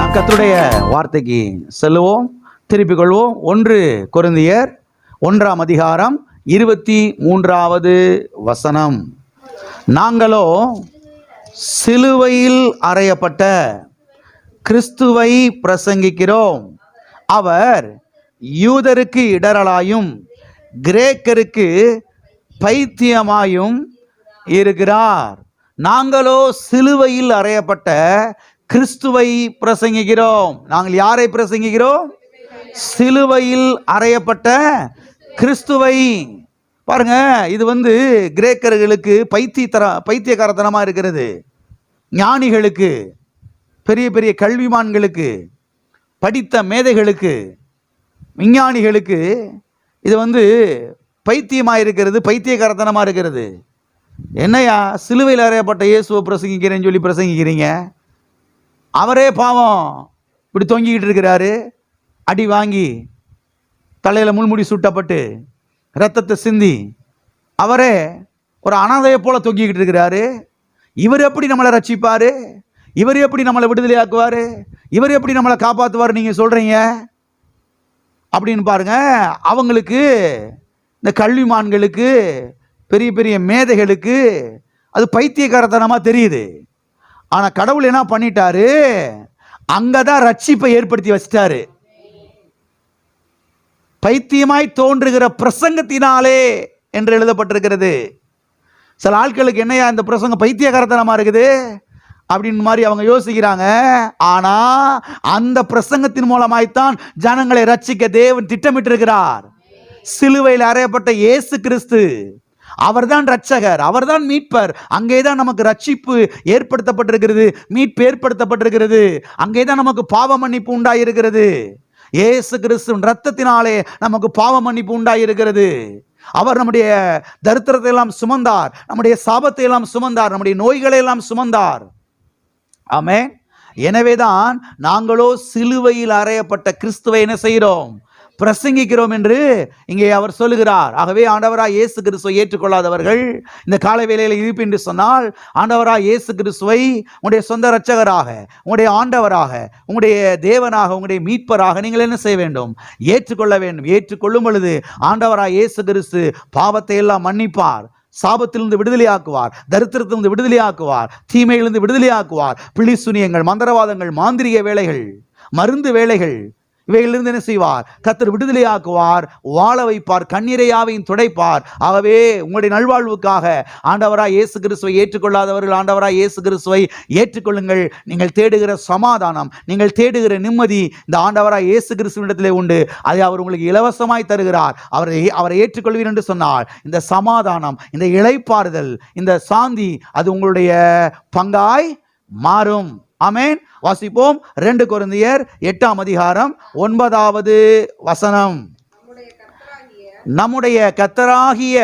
நாம் கர்த்தருடைய வார்த்தைக்கு செல்லுவோம், திருப்பிக் கொள்வோம். 1 கொரிந்தியர் 1ஆம் அதிகாரம் 23வது வசனம். நாங்களோ சிலுவையில் அறையப்பட்ட கிறிஸ்துவை பிரசங்கிக்கிறோம். அவர் யூதருக்கு இடரலாயும் கிரேக்கருக்கு பைத்தியமாயும் இருக்கிறார். நாங்களோ சிலுவையில் அறையப்பட்ட கிறிஸ்துவை பிரசங்கிக்கிறோம். நாங்கள் யாரை பிரசங்கிக்கிறோம்? சிலுவையில் அறையப்பட்ட கிறிஸ்துவை. பாருங்க, இது கிரேக்கர்களுக்கு பைத்தியக்காரத்தனமா இருக்கிறது. ஞானிகளுக்கு, பெரிய பெரிய கல்விமான்களுக்கு, படித்த மேதைகளுக்கு, விஞ்ஞானிகளுக்கு இது பைத்தியமாக இருக்கிறது, பைத்தியக்காரத்தனமாக இருக்கிறது. என்னையா சிலுவையில் அறையப்பட்ட இயேசுவை பிரசங்கிக்கிறேன்னு சொல்லி பிரசங்கிக்கிறீங்க? அவரே பாவம் இப்படி தொங்கிக்கிட்டு இருக்கிறாரு, அடி வாங்கி தலையில் முள்முடி சுட்டப்பட்டு ரத்தத்தை சிந்தி அவரே ஒரு அனாதையை போல தொங்கிக்கிட்டு இருக்கிறாரு. இவர் எப்படி நம்மளை ரட்சிப்பார்? இவர் எப்படி நம்மளை விடுதலையாக்குவார்? இவர் எப்படி நம்மளை காப்பாற்றுவார் நீங்கள் சொல்கிறீங்க அப்படின்னு பாருங்க. அவங்களுக்கு, இந்த கல்விமான்களுக்கு, பெரிய பெரிய மேதைகளுக்கு அது பைத்தியக்காரத்தனமாக தெரியுது. ஆனால் கடவுள் என்ன பண்ணிட்டாரு? அங்கதான் ரட்சிப்பை ஏற்படுத்தி வச்சிட்டாரு. பைத்தியமாய் தோன்றுகிற பிரசங்கத்தினாலே என்று எழுதப்பட்டிருக்கிறது. சில ஆட்களுக்கு என்னையா இந்த பிரசங்கம் பைத்தியக்காரத்தனமா இருக்குது அப்படின்னு மாதிரி அவங்க யோசிக்கிறாங்க. ஆனா அந்த பிரசங்கத்தின் மூலமாய்த்தான் ஜனங்களை ரட்சிக்க தேவன் திட்டமிட்டு இருக்கிறார். சிலுவையில் அறையப்பட்ட இயேசு கிறிஸ்து அவர்தான் ரட்சகர், அவர்தான் மீட்பர். அங்கேதான் நமக்கு ரட்சிப்பு ஏற்படுத்தப்பட்டிருக்கிறது, மீட்பு ஏற்படுத்தப்பட்டிருக்கிறது. அங்கேதான் நமக்கு பாவ மன்னிப்பு உண்டாயிருக்கிறது. இயேசு கிறிஸ்துவின் ரத்தத்தினாலே நமக்கு பாவ மன்னிப்பு உண்டாயிருக்கிறது. அவர் நம்முடைய தரித்திரத்தை எல்லாம் சுமந்தார், நம்முடைய சாபத்தை எல்லாம் சுமந்தார், நம்முடைய நோய்களை எல்லாம் சுமந்தார். ஆமென். எனவேதான் நாங்களோ சிலுவையில் அறையப்பட்ட கிறிஸ்துவை என்ன செய்கிறோம்? பிரசங்கிக்கிறோம் என்று இங்கே அவர் சொல்லுகிறார். ஆகவே ஆண்டவராய் இயேசு கிறிஸ்துவை ஏற்றுக்கொள்ளாதவர்கள் இந்த காலை வேளையில் இருப்பு என்று சொன்னால், ஆண்டவராய் இயேசு கிறிஸ்துவை உங்களுடைய சொந்த இரட்சகராக, உங்களுடைய ஆண்டவராக, உங்களுடைய தேவனாக, உங்களுடைய மீட்பராக நீங்கள் என்ன செய்ய வேண்டும்? ஏற்றுக்கொள்ள வேண்டும். ஏற்றுக்கொள்ளும் பொழுது ஆண்டவராய் இயேசு கிறிஸ்து பாவத்தை எல்லாம் மன்னிப்பார், சாபத்திலிருந்து விடுதலையாக்குவார், தரித்திரத்திலிருந்து விடுதலையாக்குவார், தீமையிலிருந்து விடுதலையாக்குவார். பிள்ளி சுனியங்கள், மந்திரவாதங்கள், மாந்திரிக வேலைகள், மருந்து வேலைகள், இவைகளிலிருந்து என்ன செய்வார்? கர்த்தர் விடுதலையாக்குவார், வாழ வைப்பார், கண்ணீரையாவையும் துடைப்பார். ஆகவே உங்களுடைய நல்வாழ்வுக்காக ஆண்டவராய் இயேசு கிறிஸ்துவை ஏற்றுக்கொள்ளாதவர்கள் ஆண்டவராய் இயேசு கிறிஸ்துவை ஏற்றுக்கொள்ளுங்கள். நீங்கள் தேடுகிற சமாதானம், நீங்கள் தேடுகிற நிம்மதி இந்த ஆண்டவராய் இயேசு கிறிஸ்துவிடத்திலே உண்டு. அதை அவர் உங்களுக்கு இலவசமாய் தருகிறார். அவரை ஏற்றுக்கொள்வீர் என்று சொன்னால் இந்த சமாதானம், இந்த இளைப்பாறுதல், இந்த சாந்தி அது உங்களுடைய பங்காய் மாறும். ஆமென். வாசிப்போம். 2 கொரிந்தியர் 8ஆம் அதிகாரம் 9வது வசனம். நம்முடைய கர்த்தராகிய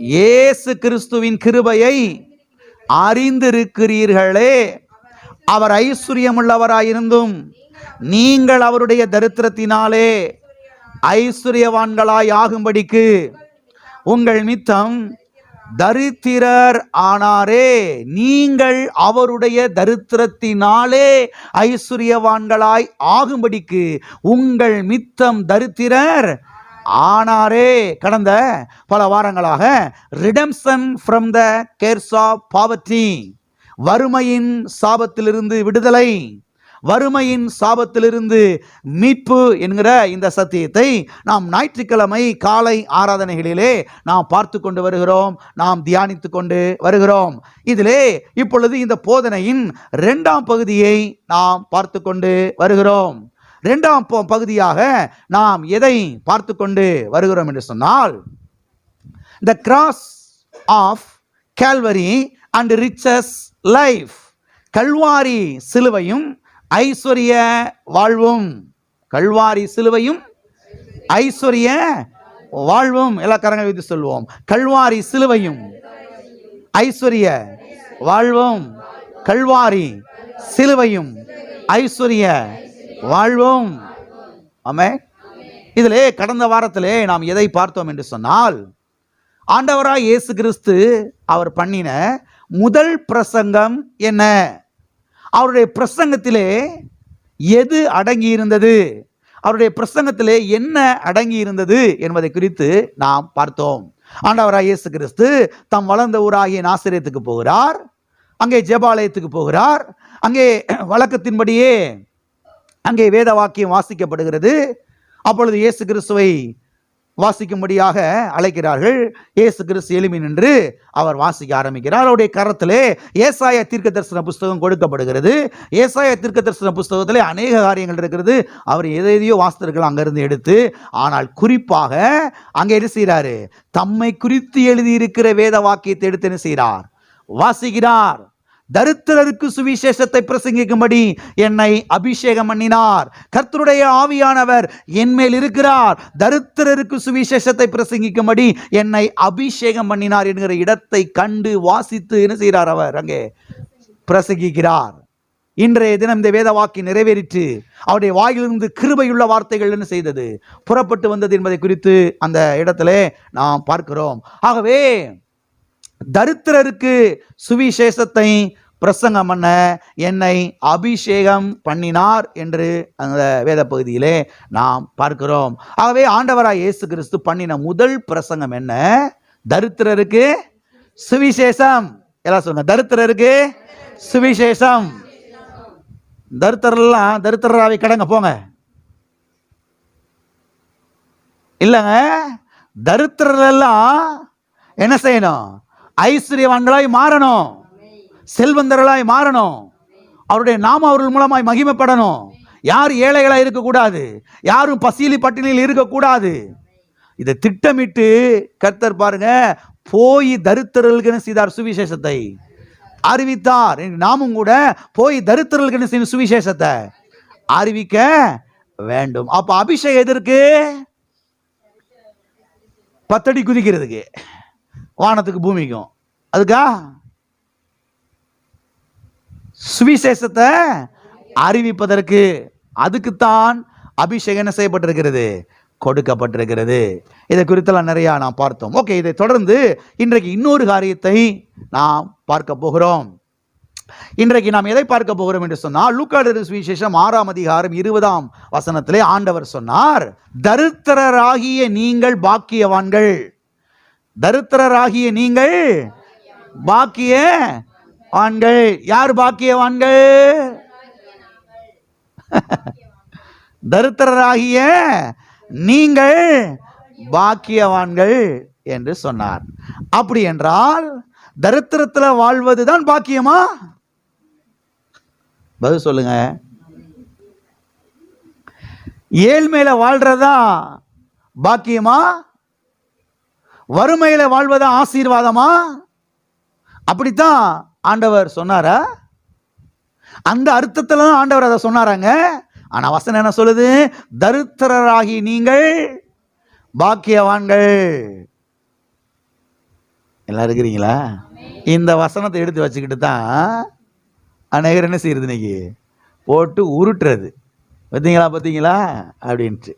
இயேசு கிறிஸ்துவின் கிருபையை அறிந்திருக்கிறீர்களே. அவர் ஐஸ்வர்யமுள்ளவராயிருந்தும் நீங்கள் அவருடைய தரித்திரத்தினாலே ஐஸ்வர்யவான்களாய் ஆகும்படிக்கு உங்கள் மித்தம் தரித்திரர் ஆனாரே. நீங்கள் அவருடைய தரித்திரத்தினாலே ஐஸ்வர்யவான்களாய் ஆகும்படிக்கு உங்கள் மித்தம் தரித்திரர் ஆனாரே. கடந்த பல வாரங்களாக redemption from the curse of poverty, வறுமையின் சாபத்திலிருந்து விடுதலை, வறுமையின் சாபத்திலிருந்து மீட்பு என்கிற இந்த சத்தியத்தை நாம் ஞாயிற்றுக்கிழமை காலை ஆராதனைகளிலே நாம் பார்த்து கொண்டு வருகிறோம், நாம் தியானித்து கொண்டு வருகிறோம். இதிலே இப்பொழுது இந்த போதனையின் 2ஆம் பகுதியை நாம் பார்த்து கொண்டு வருகிறோம். 2ஆம் பகுதியாக நாம் எதை பார்த்து கொண்டு வருகிறோம் என்று சொன்னால், the cross of Calvary and riches life, Kalvari சிலுவையும் ஐஸ்வர்ய வாழ்வும். கல்வாரி சிலுவையும் ஐஸ்வர்ய வாழ்வும். எல்லா கரங்களை வைத்து சொல்வோம். கல்வாரி சிலுவையும் ஐஸ்வர்ய வாழ்வும். கல்வாரி சிலுவையும் ஐஸ்வர்ய வாழ்வும். ஆமென். இதிலே கடந்த வாரத்திலே நாம் எதை பார்த்தோம் என்று சொன்னால், ஆண்டவராய் இயேசு கிறிஸ்து அவர் பண்ணின முதல் பிரசங்கம் என்ன? அவருடைய பிரசங்கத்திலே எது அடங்கி இருந்தது, அவருடைய பிரசங்கத்திலே என்ன அடங்கி இருந்தது என்பதை குறித்து நாம் பார்த்தோம். ஆண்டவராகிய இயேசு கிறிஸ்து தம் வளர்ந்த ஊராகிய நாசரேத்துக்கு போகிறார். அங்கே ஜெபாலயத்துக்கு போகிறார். அங்கே வழக்கத்தின்படியே அங்கே வேத வாக்கியம் வாசிக்கப்படுகிறது. அப்பொழுது இயேசு கிறிஸ்துவை வாசிக்கும்படியாக அழைக்கிறார்கள். இயேசு கிறிஸ்து எழும்பி நின்று அவர் வாசிக்க ஆரம்பிக்கிறார். அவருடைய கரத்திலே ஏசாயா தீர்க்க தரிசன புஸ்தகம் கொடுக்கப்படுகிறது. ஏசாயா தீர்க்க தரிசன புஸ்தகத்திலே அநேக காரியங்கள் இருக்கிறது. அவர் எதையோ வாசித்திருக்கலாம் அங்கிருந்து எடுத்து. ஆனால் குறிப்பாக அங்கே என்ன செய்கிறாரு, தம்மை குறித்து எழுதியிருக்கிற வேத வாக்கியத்தை எடுத்து என்ன செய்கிறார், வாசிக்கிறார். தரித்திரருக்கு சுவிசேஷத்தை பிரசங்கிக்கும்படி என்னை அபிஷேகம் பண்ணினார். கர்த்தருடைய ஆவியானவர் என்மேல் இருக்கிறார். தரித்திரருக்கு சுவிசேஷத்தை பிரசங்கிக்கும்படி என்னை அபிஷேகம் பண்ணினார் என்கிற இடத்தை கண்டு வாசித்து என்ன செய்கிறார், அவர் அங்கே பிரசங்கிக்கிறார். இன்றைய தினம் இந்த வேத வாக்கியம் நிறைவேறிற்று. அவருடைய வாயிலிருந்து கிருபையுள்ள வார்த்தைகள் என்ன செய்தது, புறப்பட்டு வந்தது என்பதை குறித்து அந்த இடத்துல நாம் பார்க்கிறோம். ஆகவே தரித்திரருக்கு சுவிசேஷத்தை பிரசங்கம் பண்ண என்னை அபிஷேகம் பண்ணினார் என்று அந்த வேத பகுதியிலே நாம் பார்க்கிறோம். ஆகவே ஆண்டவராய் இயேசு கிறிஸ்து பண்ணின முதல் பிரசங்கம் என்ன, தரித்திரருக்கு சுவிசேஷம். எல்லாம் சொல்லுங்க, தரித்திரருக்கு சுவிசேஷம். தரித்திரெல்லாம் தரித்திராவை கடங்க போங்க இல்லைங்க. தரித்திரெல்லாம் என்ன செய்யணும், ஐஸ்வர்யவான்களாய் மாறணும், செல்வந்தர்களாய் மாறணும், அவருடைய நாமம் அவர்கள் மூலமாய் மகிமைப்படணும். யார் ஏழைகளாய் இருக்கக்கூடாது, யாரும் பசியிலி பட்டினியில் இருக்கக்கூடாது. இதை திட்டமிட்டு கர்த்தர் பாருங்க போய் தரித்திரர்களுக்கு செய்தார், சுவிசேஷத்தை அறிவித்தார். நாமும் கூட போய் தரித்திரர்களுக்கு சுவிசேஷத்தை அறிவிக்க வேண்டும். அப்ப அபிஷேகம் எதற்கு, 10 அடி குதிக்கிறதுக்கு, வானத்துக்கு பூமிக்கும். அதுக்கா சுவிசேஷத்தை அறிவிப்பதற்கு, அதுக்குத்தான் அபிஷேகம் என்ன செய்யப்பட்டிருக்கிறது, கொடுக்கப்பட்டிருக்கிறது. இதை குறித்தெல்லாம் நிறையா நாம் பார்த்தோம். ஓகே, இதை தொடர்ந்து இன்றைக்கு இன்னொரு காரியத்தை நாம் பார்க்க போகிறோம். இன்றைக்கு நாம் எதை பார்க்க போகிறோம் என்று சொன்னால், லூக்கா எழுதின சுவிசேஷம் 6ஆம் அதிகாரம் 20ஆம் வசனத்திலே ஆண்டவர் சொன்னார், தரித்திரராகிய நீங்கள் பாக்கியவான்கள். தரித்திரராகிய நீங்கள் பாக்கியவான்கள். யார் பாக்கியவான்கள்? தரித்திரராகிய நீங்கள் பாக்கியவான்கள் என்று சொன்னார். அப்படி என்றால் தரித்திரத்தில் வாழ்வதுதான் பாக்கியமா? பதில் சொல்லுங்க. ஏழ்மையில வாழ்றதா பாக்கியமா? வறுமையில வாழ்வதா ஆசீர்வாதமா? அப்படித்தான் ஆண்டவர் சொன்னாரா? அந்த அர்த்தத்தில் தான் ஆண்டவர் அதை சொன்னாராங்க. ஆனா வசனம் என்ன சொல்லுது, தரித்திரராகி நீங்கள் பாக்கியவான்கள். எல்லாம் இருக்கிறீங்களா? இந்த வசனத்தை எடுத்து வச்சுக்கிட்டு தான் அநேகர் என்ன செய்யறது, இன்னைக்கு போட்டு உருட்டுறது. பார்த்தீங்களா அப்படின்ட்டு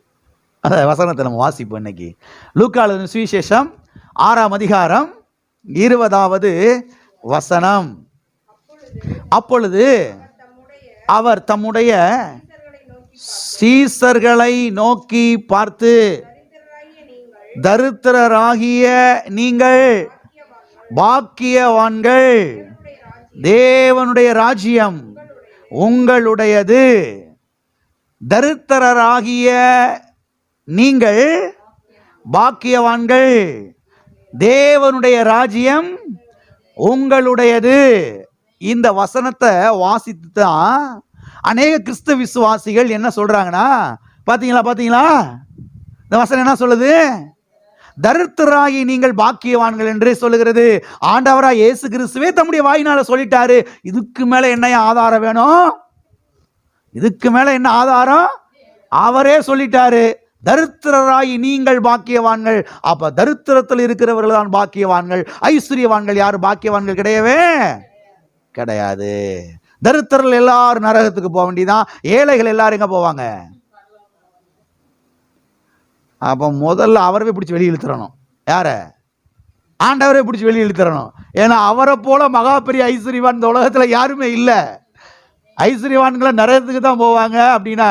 அந்த வசனத்தை நம்ம வாசிப்போம். இன்னைக்கு லூக்கா எழுதின சுவிசேஷம் 6ஆம் அதிகாரம் 20வது வசனம். அப்பொழுது அவர் தம்முடைய சீசர்களை நோக்கி பார்த்து, தரித்திரராகிய நீங்கள் பாக்கியவான்கள், தேவனுடைய ராஜ்யம் உங்களுடையது. தரித்திரராகிய நீங்கள் பாக்கியவான்கள், தேவனுடைய ராஜ்யம் உங்களுடையது. இந்த வசனத்தை வாசித்து தான் அநேக கிறிஸ்தவ விசுவாசிகள் என்ன சொல்றாங்கன்னா, பாத்தீங்களா இந்த வசனம் என்ன சொல்லுது, தரித்திரராகி நீங்கள் பாக்கியவான்கள் என்று சொல்லுகிறது. ஆண்டவராய் இயேசு கிறிஸ்துவே தம்முடைய வாயினால சொல்லிட்டாரு. இதுக்கு மேல என்ன ஆதாரம் வேணும்? இதுக்கு மேல என்ன ஆதாரம்? அவரே சொல்லிட்டாரு, தரித்திரராகி நீங்கள் பாக்கியவான்கள். அப்ப தரித்திரத்தில் இருக்கிறவர்கள் தான் பாக்கியவான்கள். ஐஸ்வர்யவான்கள் யாரும் பாக்கியவான்கள் கிடையவே கிடையாது. தரித்திரர்கள் எல்லாரும் நரகத்துக்கு போக வேண்டியதான். ஏழைகள் எல்லாரும் எங்க போவாங்க? அப்போ முதல்ல அவரவே பிடிச்சி வெளியே இழுத்துறணும். யார? ஆண்டவரே பிடிச்சி வெளியே இழுத்துறணும். ஏன்னா அவரை போல மகா பெரிய ஐஸ்வர்யவான் இந்த உலகத்தில் யாருமே இல்லை. ஐஸ்வர்யவான்களை நரகத்துக்கு தான் போவாங்க அப்படின்னா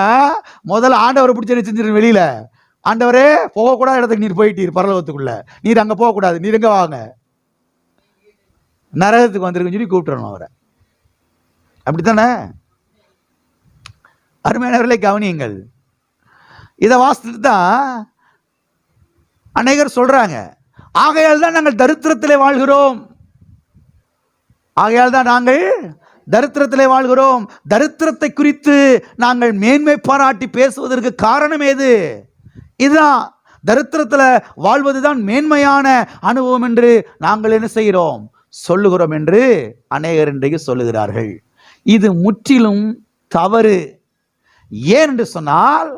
முதல்ல ஆண்டவரை பிடிச்சி செஞ்சிரு வெளியில. ஆண்டவரே போகக்கூடாத இடத்துக்கு நீர் போயிட்டீர், பரலோகத்துக்குள்ள நீர் அங்க போகக்கூடாது, நீர் எங்க வாங்க, நரகத்துக்கு வந்திருக்குன்னு சொல்லி கூப்பிட்டுறணும் அவரை. அப்படித்தானே? அருமையானவர்களே கவனியுங்கள். இதை வாசித்துட்டு தான் அநேகர் சொல்றாங்க, ஆகையால் தான் நாங்கள் தரித்திரத்திலே வாழ்கிறோம், ஆகையால் தான் நாங்கள் தரித்திரத்திலே வாழ்கிறோம். தரித்திரத்தை குறித்து நாங்கள் மேன்மை பாராட்டி பேசுவதற்கு காரணம் ஏது? இதுதான், தரித்திரத்தில் வாழ்வதுதான் மேன்மையான அனுபவம் என்று நாங்கள் என்ன செய்கிறோம், சொல்லுகிறோம் என்று அநேகர் இன்றைக்கு சொல்லுகிறார்கள். இது முற்றிலும் தவறு. ஏன் என்று சொன்னால்,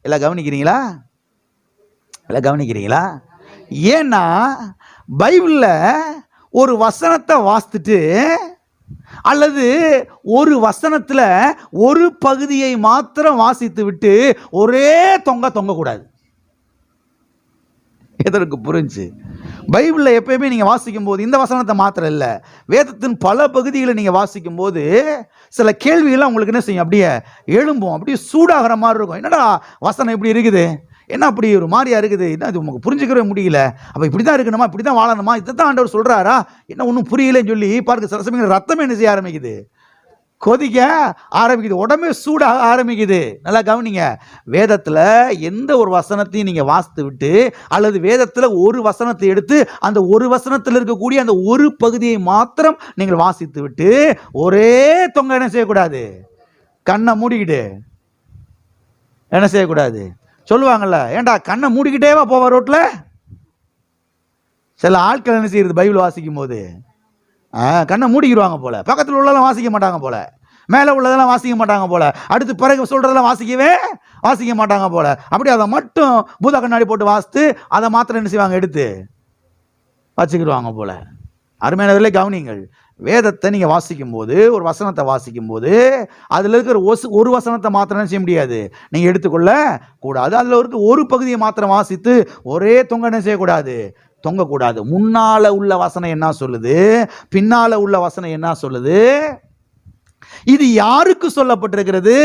எல்லாம் கவனிக்கிறீங்களா? எல்லாம் கவனிக்கிறீங்களா? ஏன்னா பைபிளில் ஒரு வசனத்தை வாசித்துட்டு அல்லது ஒரு வசனத்தில் ஒரு பகுதியை மாத்திரம் வாசித்து விட்டு ஒரே தொங்கக்கூடாது. எதற்கு புரிஞ்சு? பைபிளில் எப்பயுமே நீங்கள் வாசிக்கும் போது இந்த வசனத்தை மாத்திரம் இல்லை, வேதத்தின் பல பகுதிகளை நீங்கள் வாசிக்கும் போது சில கேள்விகள்லாம் உங்களுக்கு என்ன செய்யும், அப்படியே எழும்பும், அப்படியே சூடாகிற மாதிரி இருக்கும். என்னடா வசனம் இப்படி இருக்குது, என்ன அப்படி ஒரு மாதிரியா இருக்குது, என்ன அது உங்களுக்கு புரிஞ்சுக்கவே முடியல, அப்போ இப்படி தான் இருக்கணுமா, இப்படி தான் வாழணுமா, இதை தான் ஆண்டவர் சொல்கிறாரா, என்ன ஒன்றும் புரியலன்னு சொல்லி பார்க்க சில சமயங்கள் ரத்தம் என்ன செய்ய ஆரம்பிக்குது, கொதிக்க ஆரம்பிக்குது, உடம்பே சூடாக ஆரம்பிக்குது. நல்லா கவனிங்க. வேதத்தில் எந்த ஒரு வசனத்தையும் நீங்கள் வாசித்து விட்டு அல்லது வேதத்தில் ஒரு வசனத்தை எடுத்து அந்த ஒரு வசனத்தில் இருக்கக்கூடிய அந்த ஒரு பகுதியை மாத்திரம் நீங்கள் வாசித்து விட்டு ஒரே தொங்க என்ன செய்யக்கூடாது, கண்ணை மூடிக்கிட்டு என்ன செய்யக்கூடாது. சொல்லுவாங்கல்ல, ஏண்டா கண்ணை மூடிக்கிட்டேவா போவா ரோட்டில்? சில ஆட்கள் என்ன செய்யறது, பைபிள் வாசிக்கும் போது கண்ணை மூடிக்கிடுவாங்க போல, பக்கத்தில் உள்ளதெல்லாம் வாசிக்க மாட்டாங்க போல, மேலே உள்ளதெல்லாம் வாசிக்க மாட்டாங்க போல, அடுத்து பிறகு சொல்றதெல்லாம் வாசிக்க மாட்டாங்க போல. அப்படி அதை மட்டும் பூத கண்ணாடி போட்டு வாசித்து அதை மாத்திரம் என்ன செய்வாங்க, எடுத்து வச்சுக்கிடுவாங்க போல. அருமையானவர்களே கவனிங்கள். வேதத்தை நீங்கள் வாசிக்கும் போது, ஒரு வசனத்தை வாசிக்கும் போது அதில் இருக்கிற ஒரு வசனத்தை மாத்திரம் செய்ய முடியாது, நீங்கள் எடுத்துக்கொள்ள கூடாது. அதில் இருக்க ஒரு பகுதியை மாத்திரம் வாசித்து ஒரே தொங்க என்ன செய்யக்கூடாது, தொங்கக்கூடாது. முன்னால உள்ள வசனம் என்ன சொல்லுது, பின்னால உள்ள வசனம் என்ன சொல்லுது, இது யாருக்கு சொல்லப்பட்டிருக்கிறது,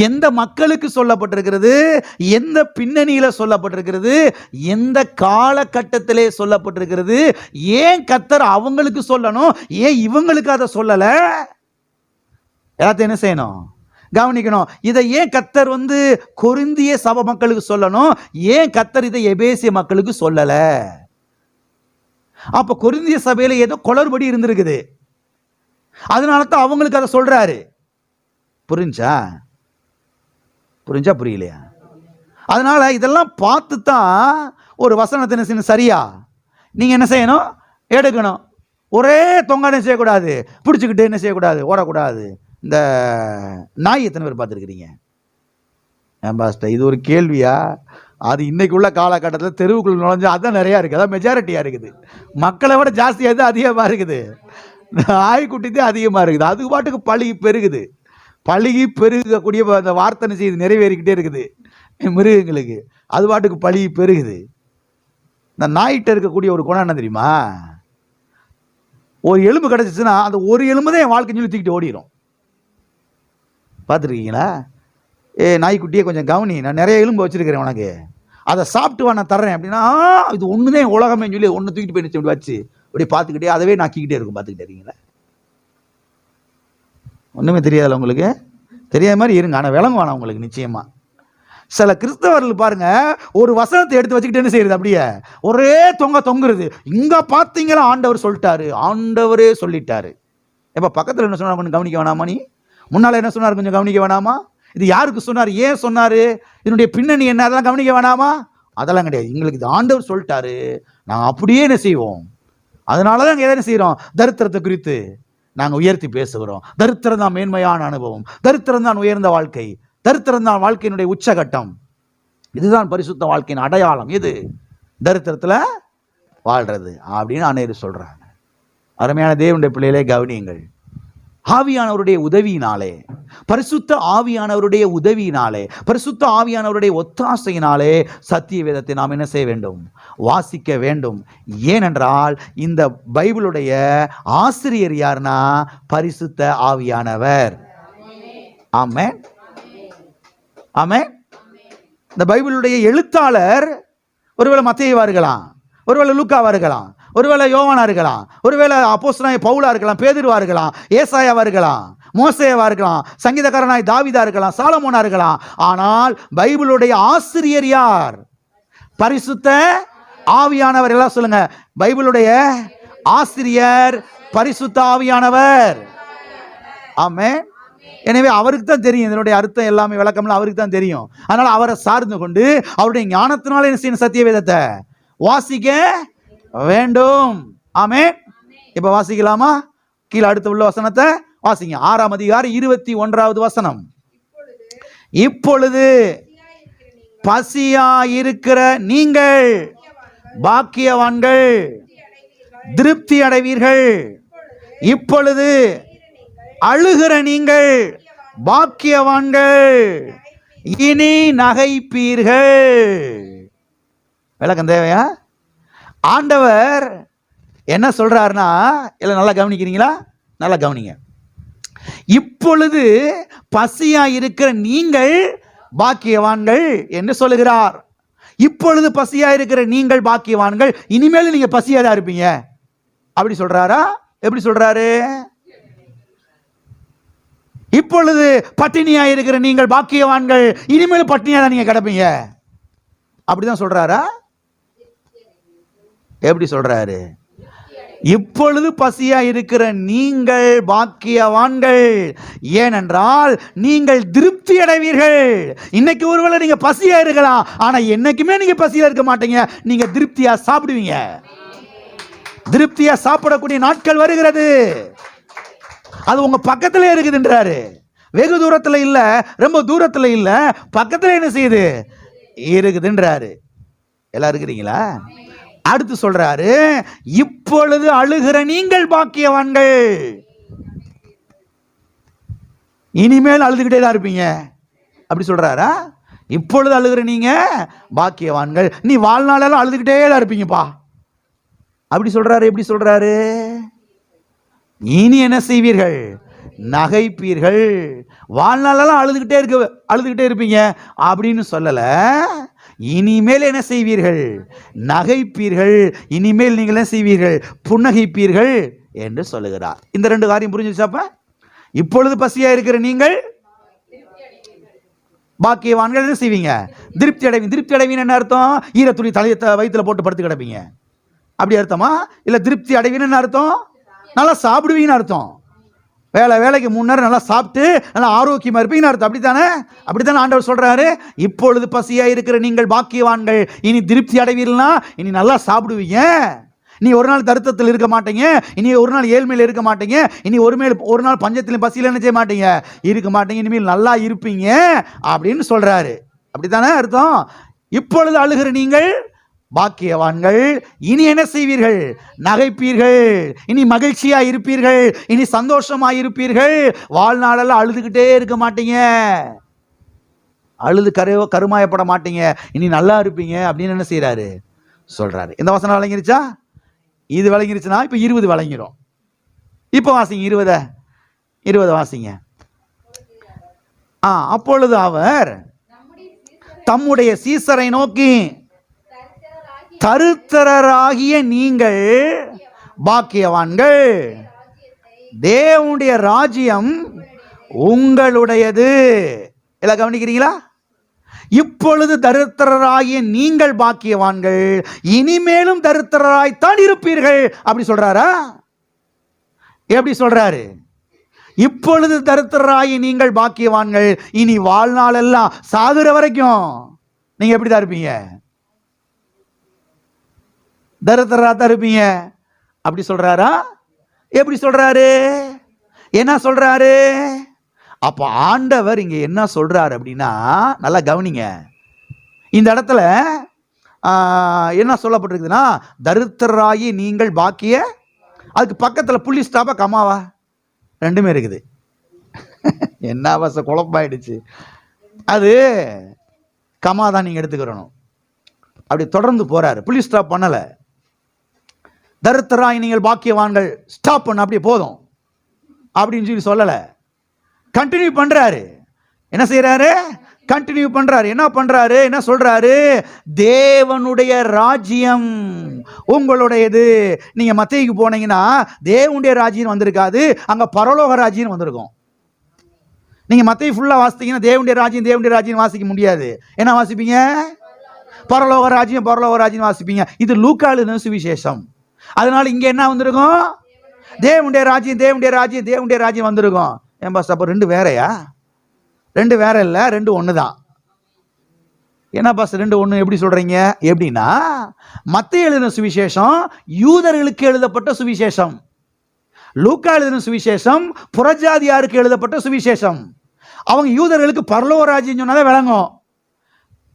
எந்த மக்களுக்கு சொல்லப்பட்டிருக்கிறது, எந்த பின்னணியில சொல்லப்பட்டிருக்கிறது, எந்த காலகட்டத்திலே சொல்லப்பட்டிருக்கிறது, ஏன் கர்த்தர் அவங்களுக்கு சொல்லணும், ஏன் இவங்களுக்கு அதை சொல்லல, எல்லாத்தையும் என்ன செய்யணும், கவனிக்கணும். இதை ஏன் கர்த்தர் கொரிந்திய சபை மக்களுக்கு சொல்லணும், ஏன் கர்த்தர் இதை எபேசிய மக்களுக்கு சொல்லல? அப்ப கொரிந்திய சபையில ஏதோ குளறுபடி இருந்திருக்குது, அதனால தான் அவங்களுக்கு அதை சொல்றாரு. புரிஞ்சா புரியலையா? அதனால இதெல்லாம் பார்த்து தான் ஒரு வசனத்தின் சரியா நீங்க என்ன செய்யணும், எடுக்கணும். ஒரே தொங்க என்ன செய்யக்கூடாது, பிடிச்சிக்கிட்டு என்ன செய்யக்கூடாது, ஓடக்கூடாது. இந்த நாய் எத்தனை பேர் பார்த்துருக்கிறீங்க? பாஸ்டர், இது ஒரு கேள்வியா? அது இன்னைக்கு உள்ள காலகட்டத்தில் தெருவுக்குள்ள நுழைஞ்சு அதான் நிறையா இருக்குது, அதான் மெஜாரிட்டியாக இருக்குது. மக்களை விட ஜாஸ்தியாக தான் அதிகமாக இருக்குது, நாய்க்குட்டி தான் அதிகமாக இருக்குது. அது பாட்டுக்கு பழுகி பெருகக்கூடிய அந்த வார்த்தை செய்து நிறைவேறிக்கிட்டே இருக்குது மிருகங்களுக்கு, அது பாட்டுக்கு பழுகி பெருகுது. இந்த நாய்கிட்ட இருக்கக்கூடிய ஒரு குணம் என்ன தெரியுமா, ஒரு எலும்பு கிடச்சிச்சுன்னா அந்த ஒரு எலும்பு தான் என் வாழ்க்கை சொல்லி தூக்கிட்டு ஓடிடும். பார்த்துருக்கீங்களா? நாய்க்குட்டியே கொஞ்சம் கவனி, நான் நிறைய எலும்பு வச்சிருக்கிறேன், உனக்கு அதை சாப்பிட்டு நான் தர்றேன் அப்படின்னா, இது ஒன்று தான் உலகமே சொல்லி ஒன்று தூக்கிட்டு போய் இப்படி வச்சு அப்படி பார்த்துக்கிட்டே அதவே நக்கிக்கிட்டே இருக்கும். பார்த்துக்கிட்டே இருக்கீங்களா? ஒன்றுமே தெரியாதுல்ல உங்களுக்கு, தெரியாத மாதிரி இருங்க, ஆனால் விளங்கு வேணாம் உங்களுக்கு நிச்சயமா. சில கிறிஸ்தவர்கள் பாருங்க, ஒரு வசனத்தை எடுத்து வச்சுக்கிட்டு என்ன செய்யறது, அப்படியே ஒரே தொங்குறது. இங்க பார்த்தீங்களா, ஆண்டவர் சொல்லிட்டாரு, ஆண்டவரே சொல்லிட்டாரு. எப்ப பக்கத்தில் என்ன சொன்னார் கொஞ்சம் கவனிக்க வேணாமா? நீ முன்னால என்ன சொன்னார் கொஞ்சம் கவனிக்க வேணாமா? இது யாருக்கு சொன்னார், ஏன் சொன்னாரு, இதனுடைய பின்னணி என்ன, அதெல்லாம் கவனிக்க வேணாமா? அதெல்லாம் கிடையாது. எங்களுக்கு இது ஆண்டவர் சொல்லிட்டாரு, நாங்கள் அப்படியே என்ன செய்வோம். அதனாலதான் என்ன செய்யறோம், தரித்திரத்தை குறித்து நாங்கள் உயர்த்தி பேசுகிறோம். தரித்திரம் தான் மேன்மையான அனுபவம், தரித்திரம் தான் உயர்ந்த வாழ்க்கை, தரித்திரம் தான் வாழ்க்கையினுடைய உச்சகட்டம். இதுதான் பரிசுத்த வாழ்க்கையின் அடையாளம். இது தரித்திரத்தில் வாழ்றது அப்படின்னு அநேகர் சொல்றாங்க. அருமையான தேவனுடைய பிள்ளைகளே கவனியுங்கள். ஆவியானவருடைய உதவியினாலே, பரிசுத்த ஆவியானவருடைய உதவியினாலே, பரிசுத்த ஆவியானவருடைய ஒத்தாசையினாலே சத்திய வேதத்தை நாம் என்ன செய்ய வேண்டும், வாசிக்க வேண்டும். ஏனென்றால் இந்த பைபிளுடைய ஆசிரியர் யாருன்னா பரிசுத்த ஆவியானவர். ஆமென், ஆமென். இந்த பைபிளுடைய எழுத்தாளர் ஒருவேளை மத்தேயுவா இருக்கலாம், ஒருவேளை லூக்காவா இருக்கலாம், ஒருவேளை யோவானா இருக்கலாம், ஒருவேளை அப்போஸ்தலனாகிய பவுலா இருக்கலாம், பேதுருவா இருக்கலாம், ஏசாயாவா இருக்கலாம், மோசேவா இருக்கலாம், சங்கீதக்காரனாய் தாவீதா இருக்கலாம், சாலமோனா இருக்கலாம். ஆனால் பைபிளுடைய ஆசிரியர் யார்? பரிசுத்த ஆவியானவர். எல்லாம் சொல்லுங்க, பைபிளுடைய ஆசிரியர் பரிசுத்த ஆவியானவர். ஆமென். எனவே அவருக்கு தான் தெரியும் இதனுடைய அர்த்தம் எல்லாமே, விளக்கம்லாம் அவருக்கு தான் தெரியும். அதனால அவரை சார்ந்து கொண்டு அவருடைய ஞானத்தினால என்ன செய்யணும்? சத்திய வேதத்தை வாசிக்க வேண்டும். ஆமென். இப்ப வாசிக்கலாமா? கீழே அடுத்த உள்ள வசனத்தை வாசிங்க. 6ஆம் அதிகாரம் 21வது வசனம். இப்பொழுது பசியாயிருக்கிற நீங்கள் பாக்கியவான்கள், திருப்தி அடைவீர்கள். இப்பொழுது அழுகிற நீங்கள் பாக்கியவான்கள், இனி நகைப்பீர்கள். விளக்கம் தேவையா? ஆண்டவர் என்ன சொல்றாருன்னா, இல்லை நல்லா கவனிக்கிறீங்களா? நல்லா கவனிங்க. இப்பொழுது பசியா இருக்கிற நீங்கள் பாக்கியவான்கள் என்று சொல்லுகிறார். இப்பொழுது பசியா இருக்கிற நீங்கள் பாக்கியவான்கள், இனிமேல் நீங்க பசியா தான் இருப்பீங்க அப்படி சொல்றாரா? எப்படி சொல்றாரு? இப்பொழுது பட்டினியா இருக்கிற நீங்கள் பாக்கியவான்கள், இனிமேல் பட்டினியா தான் நீங்க கிடப்பீங்க அப்படிதான் சொல்றாரா? எப்படி சொல்றாரு? இப்பொழுது பசியா இருக்கிற நீங்கள் பாக்கியவான்கள், ஏனென்றால் நீங்கள் திருப்தி அடைவீர்கள். இன்னைக்கு ஒருவேளை நீங்க பசியா இருக்கலாம், ஆனா என்னைக்குமே நீங்க பசியா இருக்க மாட்டீங்க. நீங்க திருப்தியா சாப்பிடுவீங்க. திருப்தியா சாப்பிடக்கூடிய நாட்கள் வருகிறது. அது உங்க பக்கத்துல இருக்குதுன்றாரு. வெகு தூரத்துல இல்ல, ரொம்ப தூரத்துல இல்ல, பக்கத்துல என்ன செய்யுது? இருக்குதுன்றாரு. எல்லாம் இருக்கிறீங்களா? அடுத்து சொல்றாரு, இப்பொழுது அழுகிற நீங்கள் பாக்கியவான்கள், இனிமேல் அழுதுகிட்டே தான் இருப்பீங்க அப்படி சொல்றாரா? இப்பொழுது அழுகிற நீங்க பாக்கியவான்கள், நீ வாழ்நாளெல்லாம் அழுதுகிட்டே தான் இருப்பீங்கப்பா அப்படி சொல்றாரு. எப்படி சொல்றாரு? இனி என்ன செய்வீர்கள்? நகைப்பீர்கள். வாழ்நாளெல்லாம் அழுதுகிட்டே இருப்பீங்க அப்படின்னு சொல்லல. இனிமேல் என்ன செய்வீர்கள்? நகைப்பீர்கள். இனிமேல் நீங்கள் என்ன செய்வீர்கள்? புன்னகைப்பீர்கள் என்று சொல்லுகிறார். இந்த ரெண்டு காரியம் புரிஞ்சுச்சாப்ப? இப்பொழுது பசியா இருக்கிற நீங்கள் பாக்கியவான்கள் என்ன செய்வீங்க? திருப்தி அடைவீங்க. திருப்தி அடைவீங்க என்ன அர்த்தம்? ஈரத்துணி தலையை வயிற்றுல போட்டு படுத்து கிடப்பீங்க அப்படி அர்த்தமா? இல்ல திருப்தி அடைவீங்கன்னு அர்த்தம் நல்லா சாப்பிடுவீங்கன்னு அர்த்தம். வேலைக்கு முன்னேற நல்லா சாப்பிட்டு நல்லா ஆரோக்கியமா இருப்பீங்கன்னு அர்த்தம். அப்படித்தானே ஆண்டவர் சொல்றாரு. இப்பொழுது பசியா இருக்கிற நீங்கள் பாக்கியவான்கள், இனி திருப்தி அடைவீர்கள்னா இனி நல்லா சாப்பிடுவீங்க. இனி ஒரு நாள் தரித்திரத்தில் இருக்க மாட்டீங்க. இனி ஒரு நாள் ஏழ்மையில் இருக்க மாட்டீங்க. இனி ஒரு நாள் பஞ்சத்திலும் பசியில் என்ன செய்ய மாட்டீங்க? இருக்க மாட்டீங்க. இனிமேல் நல்லா இருப்பீங்க அப்படின்னு சொல்றாரு. அப்படித்தானே அர்த்தம்? இப்பொழுது அழுகிற நீங்கள் பாக்கியவான்கள், இனி என்ன செய்வீர்கள்? நகைப்பீர்கள். இனி மகிழ்ச்சியா இருப்பீர்கள். இனி சந்தோஷமா இருப்பீர்கள். வாழ்நாளெல்லாம் அழுதுகிட்டே இருக்க மாட்டீங்க. அழுது கருமாயப்பட மாட்டீங்க. இனி நல்லா இருப்பீங்க அப்படின்னு என்ன செய்யறாரு? சொல்றாரு. இந்த வசனம் விளங்கிருச்சா? இது விளங்கிருச்சுன்னா இப்ப 20 விளங்கிரும். இப்ப வாசிங்க 20 வாசிங்க. அப்பொழுது அவர் தம்முடைய சீசரை நோக்கி, தரித்திரராகிய நீங்கள் பாக்கியவான்கள், தேவனுடைய ராஜ்யம் உங்களுடையது. எல்லாம் கவனிக்கிறீங்களா? இப்பொழுது தரித்திரராகிய நீங்கள் பாக்கியவான்கள், இனிமேலும் தரித்திரராய்த்தான் இருப்பீர்கள் அப்படி சொல்றாரா? எப்படி சொல்றாரு? இப்பொழுது தரித்திரராகிய நீங்கள் பாக்கியவான்கள், இனி வாழ்நாள் எல்லாம் சாகுற வரைக்கும் நீங்க எப்படிதான் இருப்பீங்க? தரித்திரராத்தான் இருப்பீங்க அப்படி சொல்றாரா? எப்படி சொல்றாரு? என்ன சொல்றாரு? அப்ப ஆண்டவர் இங்க என்ன சொல்றாரு அப்படின்னா, நல்லா கவனிங்க. இந்த இடத்துல என்ன சொல்லப்பட்டிருக்குதுன்னா, தரித்திரராகி நீங்கள் பாக்கிய, அதுக்கு பக்கத்துல புள்ளி ஸ்டாப்பா கமாவா ரெண்டுமே இருக்குது. என்ன அவச குழப்பாயிடுச்சு. அது கமா தான் நீங்க எடுத்துக்கிறணும். அப்படி தொடர்ந்து போறாரு. புள்ளி ஸ்டாப் பண்ணல. தரித்திரராகி நீங்கள் பாக்கியவான்கள் ஸ்டாப் பண்ண அப்படியே போதும் அப்படின்னு சொல்லி சொல்லல. கண்டினியூ பண்றாரு. என்ன செய்யறாரு? கண்டினியூ பண்றாரு. என்ன பண்றாரு? என்ன சொல்றாரு? தேவனுடைய ராஜ்யம் உங்களுடையது. நீங்க மத்தேயுக்கு போனீங்கன்னா தேவனுடைய ராஜ்யம் வந்திருக்காது, அங்க பரலோக ராஜ்யம் வந்திருக்கும். நீங்க மத்தேயு ஃபுல்லா வாசித்தீங்கன்னா தேவனுடைய ராஜ்யம் வாசிக்க முடியாது. என்ன வாசிப்பீங்க? பரலோக ராஜ்யம் வாசிப்பீங்க. இது லூக்கா எழுதின சுவிசேஷம். அதனால இங்க என்ன வந்திருக்கும்? தேவனுடைய ராஜ்யம் வந்திருக்கும். ஏன் பாஸ்டர் அப்ப ரெண்டு வேறையா? ரெண்டு வேற இல்ல, ரெண்டு ஒண்ணுதான். என்ன பாஸ்டர் ரெண்டு ஒண்ணு எப்படி சொல்றீங்க? எப்படின்னா மத்தேயு எழுதின சுவிசேஷம் யூதர்களுக்கு எழுதப்பட்ட சுவிசேஷம், லூக்கா எழுதின சுவிசேஷம் புறஜாதியாருக்கு எழுதப்பட்ட சுவிசேஷம். அவங்க யூதர்களுக்கு பரலோக ராஜ்யம் சொன்னாதான் விளங்கும்.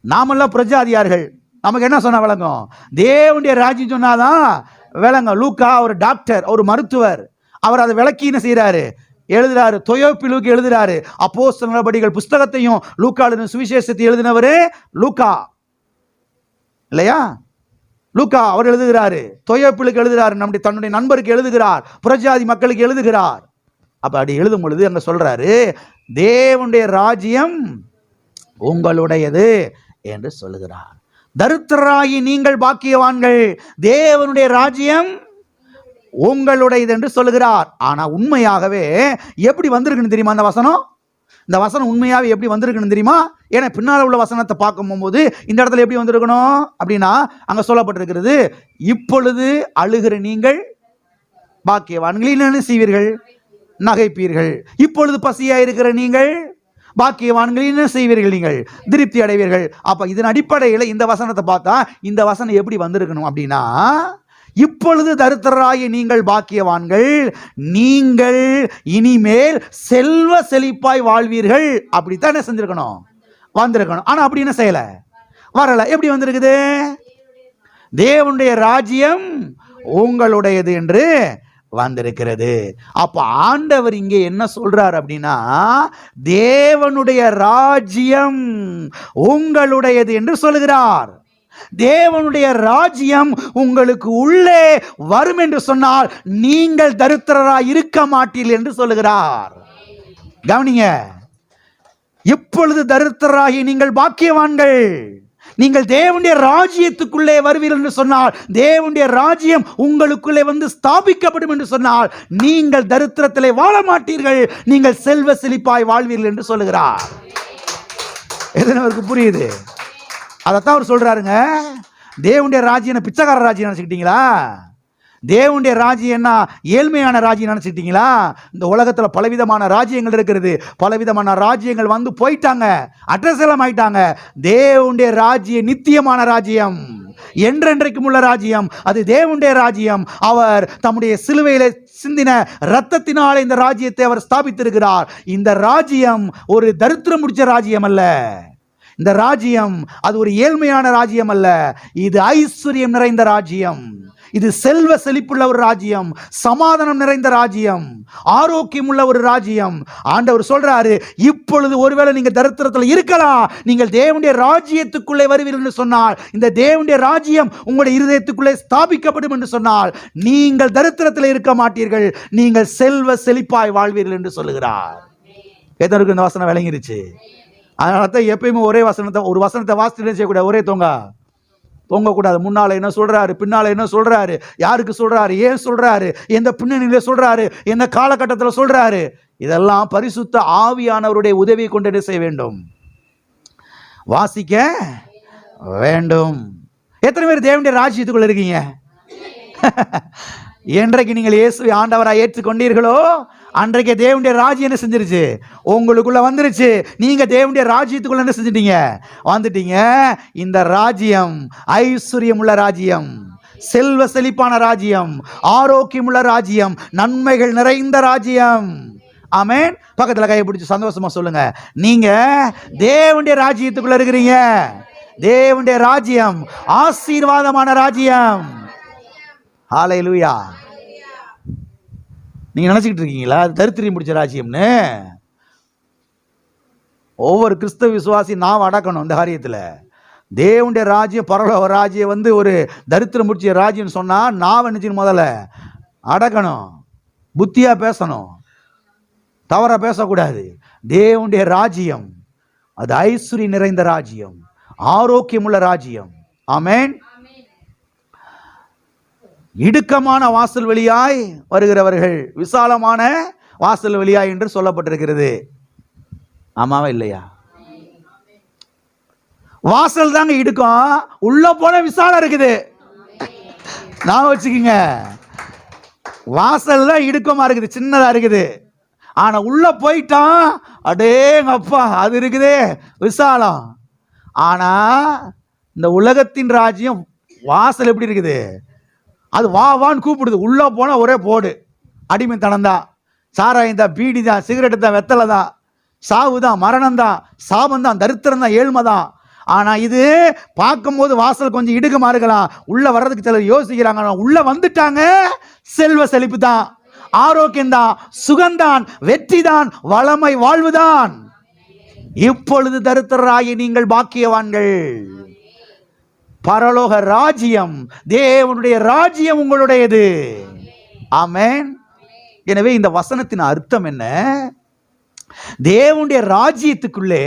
நாமெல்லாம் புறஜாதியார்கள், நமக்கு என்ன சொன்னா விளங்கும்? தேவனுடைய ராஜ்யம் சொன்னாதான் விளங்கும். லூக்கா ஒரு டாக்டர், ஒரு மருத்துவர், அவர் அதை விளக்கி என்ன செய்யறாரு? எழுதுறாரு. தொயோப்பிலுக்கு எழுதுறாரு. அப்போஸ்தலர் நடபடிகள் புஸ்தகத்தையும் லூக்கா எழுதின சுவிசேஷத்தை எழுதினவரே லூக்கா இல்லையா? லூக்கா அவர் எழுதுகிறாரு, தொயோப்பிலுக்கு எழுதுகிறாரு, நம்முடைய தன்னுடைய நண்பருக்கு எழுதுகிறார், புறஜாதி மக்களுக்கு எழுதுகிறார். அப்ப அப்படி எழுதும் பொழுது அங்க சொல்றாரு, தேவனுடைய ராஜ்யம் உங்களுடையது என்று சொல்லுகிறார். தரித்திரராகி நீங்கள் பாக்கியவான்கள், தேவனுடைய ராஜ்யம் உங்களுடையது என்று சொல்லுகிறார். ஆனா உண்மையாகவே எப்படி வந்திருக்குன்னு தெரியுமா? இந்த வசனம் உண்மையாவே எப்படி வந்திருக்குன்னு தெரியுமா? ஏன்னா பின்னால் உள்ள வசனத்தை பார்க்கும் போது இந்த இடத்துல எப்படி வந்திருக்கணும் அப்படின்னா, அங்க சொல்லப்பட்டிருக்கிறது, இப்பொழுது அழுகிற நீங்கள் பாக்கியவான்கள், என்ன செய்வீர்கள்? நகைப்பீர்கள். இப்பொழுது பசியா இருக்கிற நீங்கள் பாக்கியவான்கள், என்ன செய்வீர்கள்? நீங்கள் திருப்தி அடைவீர்கள். அப்ப இதன் அடிப்படையில் இந்த வசனத்தை பார்த்தா இந்த வசனம் எப்படி வந்திருக்கணும் அப்படின்னா, இப்பொழுது தரித்திரராகி நீங்கள் பாக்கியவான்கள், நீங்கள் இனிமேல் செல்வ செழிப்பாய் வாழ்வீர்கள். அப்படித்தான் என்ன செஞ்சிருக்கணும்? வந்திருக்கணும். ஆனா அப்படி என்ன செய்யல, வரல. எப்படி வந்திருக்குது? தேவனுடைய ராஜ்யம் உங்களுடையது என்று வந்திருக்கிறது. அப்ப ஆண்டவர் இங்கே என்ன சொல்றார் அப்படின்னா, தேவனுடைய ராஜ்யம் உங்களுடையது என்று சொல்லுகிறார். தேவனுடைய ராஜ்யம் உங்களுக்கு உள்ளே வரும் என்று சொன்னால் நீங்கள் தரித்திரராய் இருக்க மாட்டீர்கள் என்று சொல்லுகிறார். கவனிங்க, இப்பொழுது தரித்திரராகி நீங்கள் பாக்கியவான்கள், நீங்கள் தேவனுடைய ராஜ்யத்துக்குள்ளே வருவீர்கள் என்று சொன்னால், தேவனுடைய ராஜ்யம் உங்களுக்குள்ளே வந்து ஸ்தாபிக்கப்படும் என்று சொன்னால் நீங்கள் தரித்திரத்திலே வாழ மாட்டீர்கள், நீங்கள் செல்வ செழிப்பாய் வாழ்வீர்கள் என்று சொல்லுகிறார். எதனவருக்கு புரியுது? அதைத்தான் அவர் சொல்றாருங்க. தேவனுடைய ராஜ்யம் பிச்சைக்கார ராஜ்யம் நினைச்சுக்கிட்டீங்களா? தேவனுடைய ராஜ்யம் என்ன ஏழ்மையான ராஜ்யம் நினைச்சுக்கிட்டீங்களா? இந்த உலகத்துல பலவிதமான ராஜ்யங்கள் இருக்கிறது. பலவிதமான ராஜ்யங்கள் வந்து போயிட்டாங்க, அட்ரஸ் எல்லாம் ஆயிட்டாங்க. தேவனுடைய ராஜ்யம் நித்தியமான ராஜ்யம், என்றென்றைக்கும் உள்ள ராஜ்யம். அது தேவனுடைய ராஜ்யம். அவர் தம்முடைய சிலுவையில சிந்தின இரத்தத்தினாலே இந்த ராஜ்யத்தை அவர் ஸ்தாபித்திருக்கிறார். இந்த ராஜ்யம் ஒரு தரித்திரம் முடிச்ச ராஜ்யம் அல்ல. இந்த ராஜ்யம் அது ஒரு ஏழ்மையான ராஜ்யம் அல்ல. இது ஐஸ்வர்யம் நிறைந்த ராஜ்யம். இது செல்வ செழிப்புள்ள ஒரு ராஜ்யம், சமாதானம் நிறைந்த ராஜ்யம், ஆரோக்கியம் உள்ள ஒரு ராஜ்யம். ஆண்டவர் சொல்றாரு, இப்பொழுது ஒருவேளை நீங்க தரித்திரத்தில் இருக்கலாம், நீங்கள் தேவனுடைய ராஜ்யத்துக்குள்ளே வருவீர்கள் என்று சொன்னால், இந்த தேவனுடைய ராஜ்யம் உங்களுடைய இருதயத்துக்குள்ளே ஸ்தாபிக்கப்படும் என்று சொன்னால், நீங்கள் தரித்திரத்தில் இருக்க மாட்டீர்கள், நீங்கள் செல்வ செழிப்பாய் வாழ்வீர்கள் என்று சொல்லுகிறார். எதற்கு இந்த வசனம் விளங்கிருச்சு? அதனால தான் எப்பயுமே ஒரே வசனத்தை, ஒரு வசனத்தை வாசிட்டு செய்யக்கூடாது, ஒரே தொங்கக்கூடாது. முன்னால என்ன சொல்றாரு, பின்னால என்ன சொல்றாரு, யாருக்கு சொல்றாரு, ஏன் சொல்றாரு, எந்த பின்னணியில சொல்றாரு, எந்த காலகட்டத்தில் சொல்றாரு, இதெல்லாம் பரிசுத்த ஆவியானவருடைய உதவியை கொண்டு என்ன செய்ய வேண்டும்? வாசிக்க வேண்டும். எத்தனை பேர் தேவனுடைய ராஜ்யத்துக்குள்ள இருக்கீங்க? என்றைக்கு நீங்கள் இயேசுவை ஆண்டவராக ஏற்றுக்கொண்டீர்களோ அன்றைக்கு தேவனுடைய ராஜ்யம் என்ன செஞ்சிருச்சு? உங்களுக்குள்ள வந்துருச்சு. நீங்க தேவனுடைய ராஜ்யத்துக்குள்ள என்ன செஞ்சிட்டீங்க? வந்துட்டீங்க. இந்த ராஜ்யம் ஐஸ்வர்யம் உள்ள ராஜ்யம், செல்வ செழிப்பான ராஜ்யம், ஆரோக்கியம் உள்ள ராஜ்யம், நன்மைகள் நிறைந்த ராஜ்யம். ஆமென். பக்கத்துல கையை பிடிச்சு சந்தோஷமா சொல்லுங்க, நீங்க தேவனுடைய ராஜ்யத்துக்குள்ள இருக்கிறீங்க. தேவனுடைய ராஜ்யம் ஆசீர்வாதமான ராஜ்யம். ஹல்லேலூயா. நீங்க நினைச்சுக்கிட்டு இருக்கீங்களா அது தரித்திரம் முடிச்ச ராஜ்யம்னு? ஒவ்வொரு கிறிஸ்தவ விசுவாசி நாம் அடக்கணும் இந்த காரியத்தில். தேவனுடைய ராஜ்யம் பரலோக ராஜ்யம் வந்து ஒரு தரித்திரம் முடிச்ச ராஜ்யம்னு சொன்னா நான் நினைச்சு முதல்ல அடக்கணும், புத்தியா பேசணும், தவறா பேசக்கூடாது. தேவனுடைய ராஜ்யம் அது ஐஸ்வர்யம் நிறைந்த ராஜ்யம், ஆரோக்கியமுள்ள ராஜ்யம். ஆமென். இடுக்கமான வாசல் வழியாய் வருகிறவர்கள் விசாலமான வாசல் வழியாய் என்று சொல்லப்பட்டிருக்கிறது. ஆமாவா இல்லையா? வாசல் தாங்க இடுக்கம், உள்ள போன விசாலம் இருக்குது. நான் வச்சுக்கீங்க, வாசல் தான் இடுக்கமா இருக்குது, சின்னதா இருக்குது. ஆனா உள்ள போயிட்டான், அடேங்கப்பா அது இருக்குதே விசாலம். ஆனா இந்த உலகத்தின் ராஜ்யம் வாசல் எப்படி இருக்குது? அது வா வான்னு கூப்பிடுது. உள்ள போனா ஒரே போடு, அடிமைத்தனம் தான், சாராயம் தான், பீடி தான், சிகரெட்டு தான், வெத்தலை தான், சாவு தான், மரணம் தான், சாபம் தான், தரித்திரம் தான், ஏழ்மை தான். ஆனா இது பார்க்கும்போது வாசல் கொஞ்சம் இடுக்கமா இருக்கலாம், உள்ள வர்றதுக்கு சிலர் யோசிக்கிறாங்க. உள்ள வந்துட்டாங்க, செல்வ செழிப்பு தான், ஆரோக்கியம் தான், சுகம்தான், வெற்றி தான், வளமை, வாழ்வுதான். இப்பொழுது தரித்திரராகி நீங்கள் பாக்கியவான்கள், பரலோக ராஜ்யம், தேவனுடைய ராஜ்யம் உங்களுடையது. ஆமென். எனவே இந்த வசனத்தின் அர்த்தம் என்ன? தேவனுடைய ராஜ்யத்துக்குள்ளே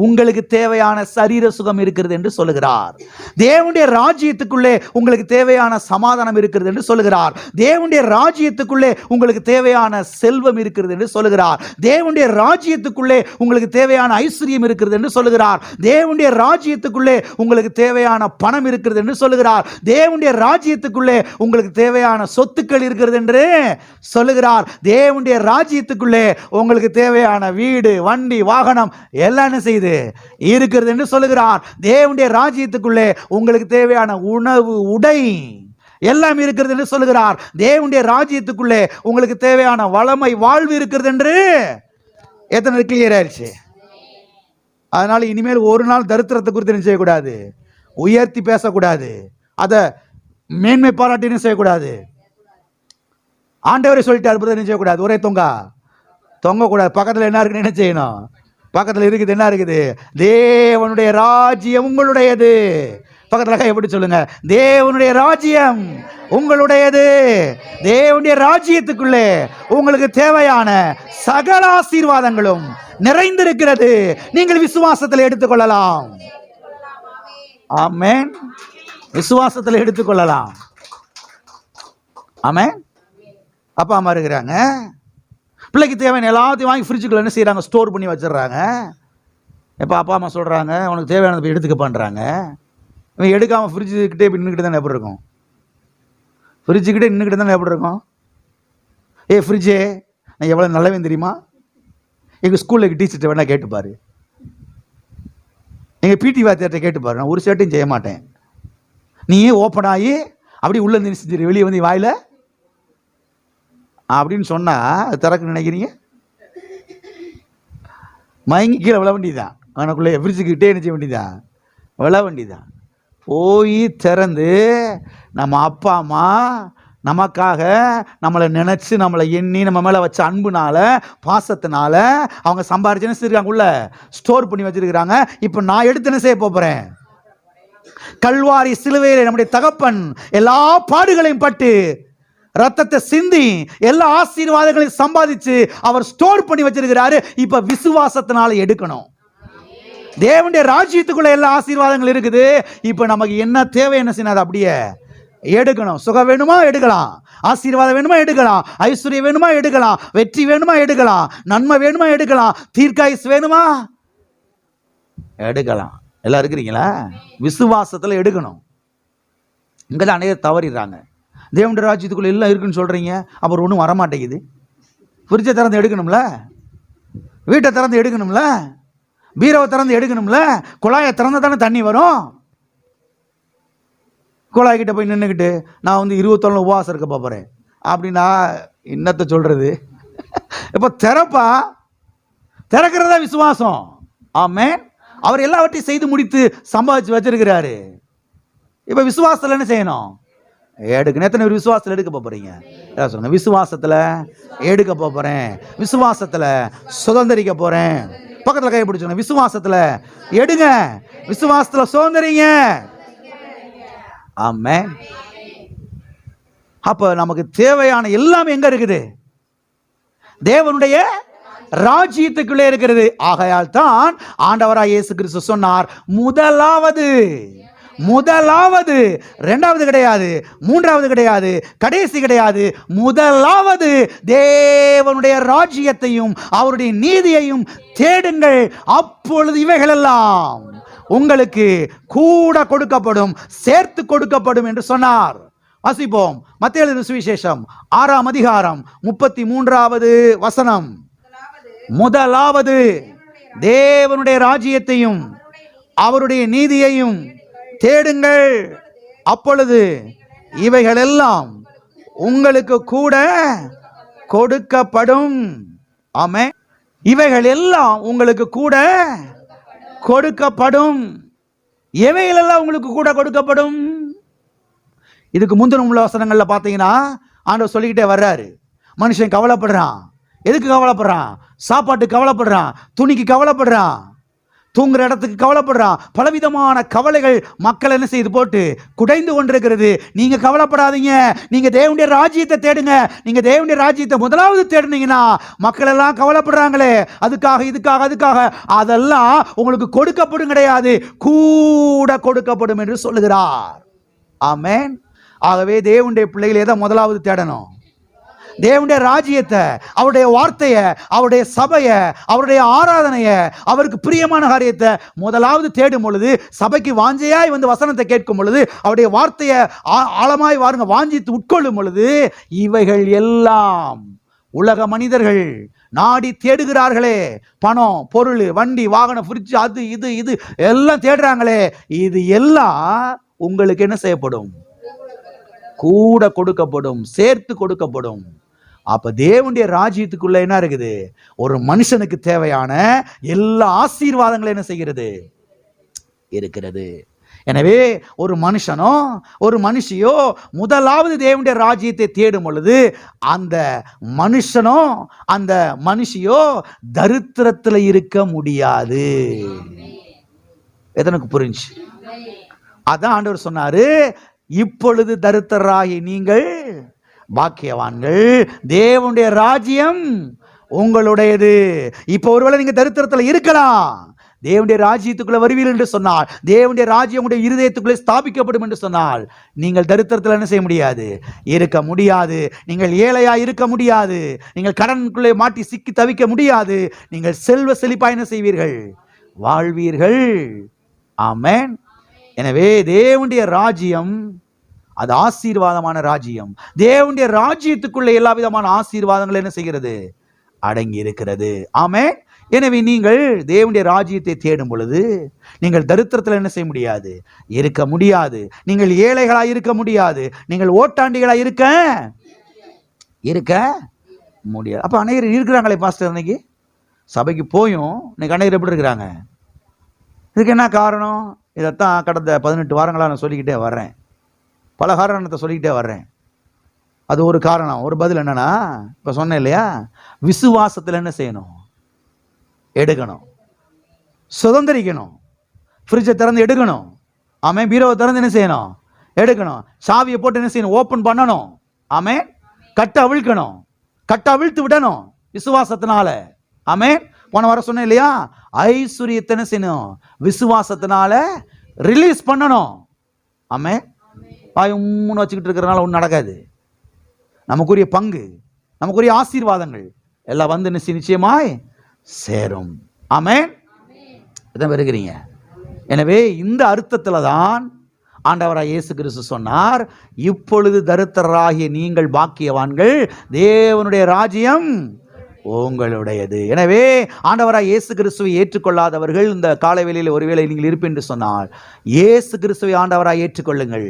உங்களுக்கு தேவையான சரீர சுகம் இருக்கிறது என்று சொல்லுகிறார். தேவனுடைய ராஜ்யத்துக்குள்ளே உங்களுக்கு தேவையான சமாதானம் இருக்கிறது என்று சொல்லுகிறார். தேவனுடைய ராஜ்யத்துக்குள்ளே உங்களுக்கு தேவையான செல்வம் இருக்கிறது என்று சொல்லுகிறார். தேவனுடைய ராஜ்யத்துக்குள்ளே உங்களுக்கு தேவையான ஐஸ்வர்யம் இருக்கிறது என்று சொல்லுகிறார். தேவனுடைய ராஜ்யத்துக்குள்ளே உங்களுக்கு தேவையான பணம் இருக்கிறது என்று சொல்லுகிறார். தேவனுடைய ராஜ்யத்துக்குள்ளே உங்களுக்கு தேவையான சொத்துக்கள் இருக்கிறது என்று சொல்லுகிறார். தேவனுடைய ராஜ்யத்துக்குள்ளே உங்களுக்கு தேவையான வீடு, வண்டி, வாகனம் எல்லாம் என்ன செய்து இருக்கிறது என்று சொல்லுகிறார். தேவனுடைய ராஜ்யத்துக்குள்ளே உங்களுக்கு தேவையான உணவு, உடை எல்லாம் இருக்கிறது என்று சொல்லுகிறார். தேவனுடைய ராஜ்யத்துக்குள்ளே உங்களுக்கு தேவையான வளமை, வாழ்வு இருக்கிறது என்று எத்தனை கிளியர் ஆயிடுச்சு? அதனால இனிமேல் ஒரு நாள் தரித்திரத்தை குறித்து என்ன செய்யக்கூடாது? உயர்த்தி பேசக்கூடாது, அதை மேன்மை பாராட்டி என்ன செய்யக்கூடாது? ஆண்டவரை சொல்லிட்டார் என்ன செய்யக்கூடாது? ஒரே தொங்கக்கூடாது. பக்கத்தில் என்ன இருக்குன்னு என்ன செய்யணும்? பக்கத்தில் இருக்குது, என்ன இருக்குது? தேவனுடைய ராஜ்யம் உங்களுடையது. பக்கத்தில் எப்படி சொல்லுங்க? தேவனுடைய ராஜ்யம் உங்களுடையது. தேவனுடைய ராஜ்யத்துக்குள்ளே உங்களுக்கு தேவையான சகல ஆசீர்வாதங்களும் நிறைந்திருக்கிறது. நீங்கள் விசுவாசத்தில் எடுத்துக்கொள்ளலாம். ஆமென். விசுவாசத்தில் எடுத்துக்கொள்ளலாம். ஆமென். அப்பா அம்மா இருக்கிறாங்க, பிள்ளைக்கு தேவையான எல்லாத்தையும் வாங்கி ஃப்ரிட்ஜுக்குள்ள என்ன செய்கிறாங்க? ஸ்டோர் பண்ணி வச்சிடுறாங்க. எப்போ அப்பா அம்மா சொல்கிறாங்க உனக்கு தேவையானது போய் எடுத்துக்க பண்ணுறாங்க. இவன் எடுக்காமல் ஃப்ரிட்ஜுக்கிட்டே இப்படி நின்றுக்கிட்டு தானே எப்படி இருக்கும்? ஃப்ரிட்ஜுக்கிட்டே நின்றுக்கிட்டு தானே எப்படி இருக்கும்? ஃப்ரிட்ஜே, நான் எவ்வளோ நல்லவன் தெரியுமா? எங்கள் ஸ்கூலில் டீச்சர்கிட்ட வேணா கேட்டுப்பார், எங்கள் பிடி வாத்தியார்கிட்ட கேட்டுப்பார், நான் ஒரு ஷர்ட்டையும் செய்ய மாட்டேன். நீ ஓப்பன் ஆகி அப்படி உள்ளே நினைச்சு வெளியே வந்து வாயில் அப்படின்னு சொன்னால் திறக்க நினைக்கிறீங்க? மயங்கி கீழே விழ வேண்டியதான். அவனுக்குள்ளே ஃப்ரிட்ஜுக்கிட்டே என்ன செய்ய வேண்டியதான்? விழ வேண்டியதான். போய் திறந்து நம்ம அப்பா அம்மா நமக்காக நம்மளை நினச்சி, நம்மளை எண்ணி, நம்ம மேலே வச்ச அன்புனால, பாசத்தினால அவங்க சம்பாரிச்சுன்னு செய்யிருக்காங்க, உள்ள ஸ்டோர் பண்ணி வச்சிருக்கிறாங்க. இப்போ நான் எடுத்து என்ன செய்ய போகிறேன்? கல்வாரி சிலுவையில் நம்முடைய தகப்பன் எல்லா பாடுகளையும் பட்டு ரத்தத்தை சிந்தி எல்லா ஆசீர்வாதங்களையும் சம்பாதிச்சு அவர் ஸ்டோர் பண்ணி வச்சிருக்கிறாரு. இப்ப விசுவாசத்தினால எடுக்கணும். தேவனுடைய ராஜ்யத்துக்குள்ள எல்லா ஆசீர்வாதங்கள் இருக்குது. இப்ப நமக்கு என்ன தேவை, என்ன செய்யணும்? அப்படியே எடுக்கணும். சுகம் வேணுமா எடுக்கலாம், ஆசீர்வாதம் வேணுமா எடுக்கலாம், ஐஸ்வர்யம் வேணுமா எடுக்கலாம், வெற்றி வேணுமா எடுக்கலாம், நன்மை வேணுமா எடுக்கலாம், தீர்க்காயுஸ் வேணுமா எடுக்கலாம். எல்லாம் இருக்கிறீங்களா? விசுவாசத்துல எடுக்கணும். இங்கதான் அநேகர் தவறிடுறாங்க. தேவனுடைய ராஜ்யத்துக்குள்ள எல்லாம் இருக்குன்னு சொல்றீங்க, அப்புறம் ஒன்றும் வரமாட்டேங்குது. ஃப்ரிட்ஜை திறந்து எடுக்கணும்ல, வீட்டை திறந்து எடுக்கணும்ல, பீரோவை திறந்து எடுக்கணும்ல, குழாயை திறந்து தானே தண்ணி வரும். குழாய்கிட்ட போய் நின்றுக்கிட்டு நான் வந்து 21 உபவாசம் இருக்க போகிறேன் அப்படின்னா என்னத்தை சொல்றது? இப்போ திறக்கிறதா விசுவாசம். ஆமென். அவர் எல்லாவற்றையும் செய்து முடித்து சம்பாதிச்சு வச்சிருக்கிறாரு. இப்போ விசுவாசத்தில் என்ன செய்யணும்? எடுக்கணும். எத்தனை பேர் விசுவாசத்தில் எடுக்க போறீங்க? சொல்லுங்க, விசுவாசத்தில் எடுக்க போறேன், விசுவாசத்தில் சுதந்திரிக்க போறேன். பக்கத்தில் கை பிடிச்சோங்க, விசுவாசத்தில் எடுங்க, விசுவாசத்தில் சுதந்திரிங்க. ஆமென். அப்ப நமக்கு தேவையான எல்லாமே எங்க இருக்குது? தேவனுடைய ராஜ்யத்துக்குள்ளே இருக்கிறது. ஆகையால் தான் ஆண்டவராய் இயேசு கிறிஸ்து சொன்னார், முதலாவது, இரண்டாவது கிடையாது, மூன்றாவது கிடையாது, கடைசி கிடையாது, முதலாவது தேவனுடைய ராஜ்யத்தையும் அவருடைய நீதியையும் தேடுங்கள், அப்பொழுது இவைகளெல்லாம் உங்களுக்கு கூட கொடுக்கப்படும், சேர்த்து கொடுக்கப்படும் என்று சொன்னார். வாசிப்போம். மத்தேயு எழுதின சுவிசேஷம் 6ஆம் அதிகாரம் 33வது வசனம். முதலாவது தேவனுடைய ராஜ்யத்தையும் அவருடைய நீதியையும் தேடுங்கள், அப்பொழுது இவைகளெல்லாம் உங்களுக்கு கூட கொடுக்கப்படும். ஆமென். இவைகள் எல்லாம் உங்களுக்கு கூட கொடுக்கப்படும். எவைகளெல்லாம் உங்களுக்கு கூட கொடுக்கப்படும்? இதுக்கு முந்தின உள்ள வசனங்கள்ல பார்த்தீங்கன்னா ஆண்டவர் சொல்லிக்கிட்டே வர்றாரு. மனுஷன் கவலைப்படுறான். எதுக்கு கவலைப்படுறான்? சாப்பாட்டுக்கு கவலைப்படுறான், துணிக்கு கவலைப்படுறான், தூங்குற இடத்துக்கு கவலைப்படுறான். பலவிதமான கவலைகள் மக்கள் என்ன செய்து போட்டு குடைந்து கொண்டிருக்கிறது. நீங்க கவலைப்படாதீங்க, நீங்க தேவனுடைய ராஜ்யத்தை தேடுங்க. நீங்க தேவனுடைய ராஜ்யத்தை முதலாவது தேடுனீங்கன்னா மக்கள் எல்லாம் கவலைப்படுறாங்களே அதுக்காக இதுக்காக அதுக்காக, அதெல்லாம் உங்களுக்கு கொடுக்கப்படும் கிடையாது, கூட கொடுக்கப்படும் என்று சொல்லுகிறார். ஆமென். ஆகவே தேவனுடைய பிள்ளைகள் எதை முதலாவது தேடணும்? தேவனுடைய ராஜ்யத்தை, அவருடைய வார்த்தையை, அவருடைய சபையை, அவருடைய ஆராதனையை, அவருக்கு பிரியமான காரியத்தை முதலாவது தேடும் பொழுது, சபைக்கு வாஞ்சையாய் வந்து வசனத்தை கேட்கும் பொழுது, அவருடைய வார்த்தையை ஆழமாய் வாருங்க வாஞ்சித்து உட்கொள்ளும் பொழுது, இவைகள் எல்லாம் உலக மனிதர்கள் நாடி தேடுகிறார்களே, பணம், பொருள், வண்டி, வாகனம், ஃப்ரிட்ஜ், அது இது இது எல்லாம் தேடுறாங்களே, இது எல்லாம் உங்களுக்கு என்ன செய்யப்படும்? கூட கொடுக்கப்படும், சேர்த்து கொடுக்கப்படும். அப்ப தேவனுடைய ராஜ்யத்துக்குள்ள என்ன இருக்குது? ஒரு மனுஷனுக்கு தேவையான எல்லா ஆசீர்வாதங்களும் என்ன செய்கிறது? இருக்கிறது. எனவே ஒரு மனுஷனோ ஒரு மனுஷியோ முதலாவது தேவனுடைய ராஜ்யத்தை தேடும் பொழுது, அந்த மனுஷனோ அந்த மனுஷியோ தரித்திரத்தில் இருக்க முடியாது. எதனுக்கு புரிஞ்சு? அதான் ஆண்டவர் சொன்னாரு, இப்பொழுது தரித்திரராகி நீங்கள் பாக்கியவான்கள், தேவனுடைய ராஜ்யம் உங்களுடையது. இப்ப ஒருவேளை நீங்க தரித்திரத்தில் இருக்கலாம், தேவனுடைய ராஜ்யத்துக்குள்ள வருவீர்கள் என்று சொன்னால், தேவனுடைய ராஜ்யம் உங்களுடைய இருதயத்துக்குள்ளே ஸ்தாபிக்கப்படும் என்று சொன்னால், நீங்கள் தரித்திரத்தில் என்ன செய்ய முடியாது? இருக்க முடியாது. நீங்கள் ஏழையா இருக்க முடியாது. நீங்கள் கடனுக்குள்ளே மாட்டி சிக்கி தவிக்க முடியாது. நீங்கள் செல்வ செழிப்பாய் என்ன செய்வீர்கள்? வாழ்வீர்கள். ஆமென். எனவே தேவனுடைய ராஜ்யம் அது ஆசீர்வாதமான ராஜ்யம். தேவனுடைய ராஜ்யத்துக்குள்ள எல்லா விதமான ஆசீர்வாதங்கள் என்ன செய்கிறது? அடங்கி இருக்கிறது. ஆமென். எனவே நீங்கள் தேவனுடைய ராஜ்யத்தை தேடும் பொழுது நீங்கள் தரித்திரத்தில் என்ன செய்ய முடியாது? இருக்க முடியாது. நீங்கள் ஏழைகளாய் இருக்க முடியாது. நீங்கள் ஓட்டாண்டிகளாய் இருக்க முடியாது. அப்ப அநேகர் இருக்கிறாங்களே பாஸ்டர், இன்னைக்கு சபைக்கு போயும் இன்னைக்கு அநேகர் எப்படி இருக்கிறாங்க? இதுக்கு என்ன காரணம்? இதைத்தான் கடந்த 18 வாரங்களாக நான் சொல்லிக்கிட்டே வர்றேன். பல காரணத்தை சொல்லிக்கிட்டே வர்றேன். அது ஒரு காரணம். ஒரு பதில் என்னன்னா, இப்போ சொன்னேன் இல்லையா, விசுவாசத்தில் என்ன செய்யணும்? எடுக்கணும், சுதந்திரிக்கணும். ஃப்ரிட்ஜை திறந்து எடுக்கணும். ஆமென். பீரோவை திறந்து என்ன செய்யணும்? எடுக்கணும். சாவியை போட்டு என்ன செய்யணும்? ஓப்பன் பண்ணணும். ஆமென். கட்டை அவிழ்க்கணும், கட்டை அவிழ்த்து விடணும் விசுவாசத்தினால. ஆமென். போன வாரம் சொன்னேன் இல்லையா, ஐஸ்வர்யத்தை என்ன செய்யணும்? விசுவாசத்தினால ரிலீஸ் பண்ணணும். ஆமென். வாய் உம்முன்னு வச்சுக்கிட்டு இருக்கிறனால ஒன்றும் நடக்காது. நமக்குரிய பங்கு, நமக்குரிய ஆசீர்வாதங்கள் எல்லாம் வந்து நிச்சயமாய் சேரும். ஆமென். இதான் வருகிறீங்க. எனவே இந்த அர்த்தத்தில் தான் ஆண்டவராய் இயேசு கிறிஸ்து சொன்னார், இப்பொழுது தரித்திரராகிய நீங்கள் பாக்கியவான்கள், தேவனுடைய ராஜ்யம் உங்களுடையது. எனவே ஆண்டவராய் இயேசு கிறிஸ்துவை ஏற்றுக்கொள்ளாதவர்கள் இந்த காலைவேளையில் ஒருவேளை நீங்கள் இருப்பீர்கள் என்று சொன்னால், இயேசு கிறிஸ்துவை ஆண்டவராய் ஏற்றுக்கொள்ளுங்கள்.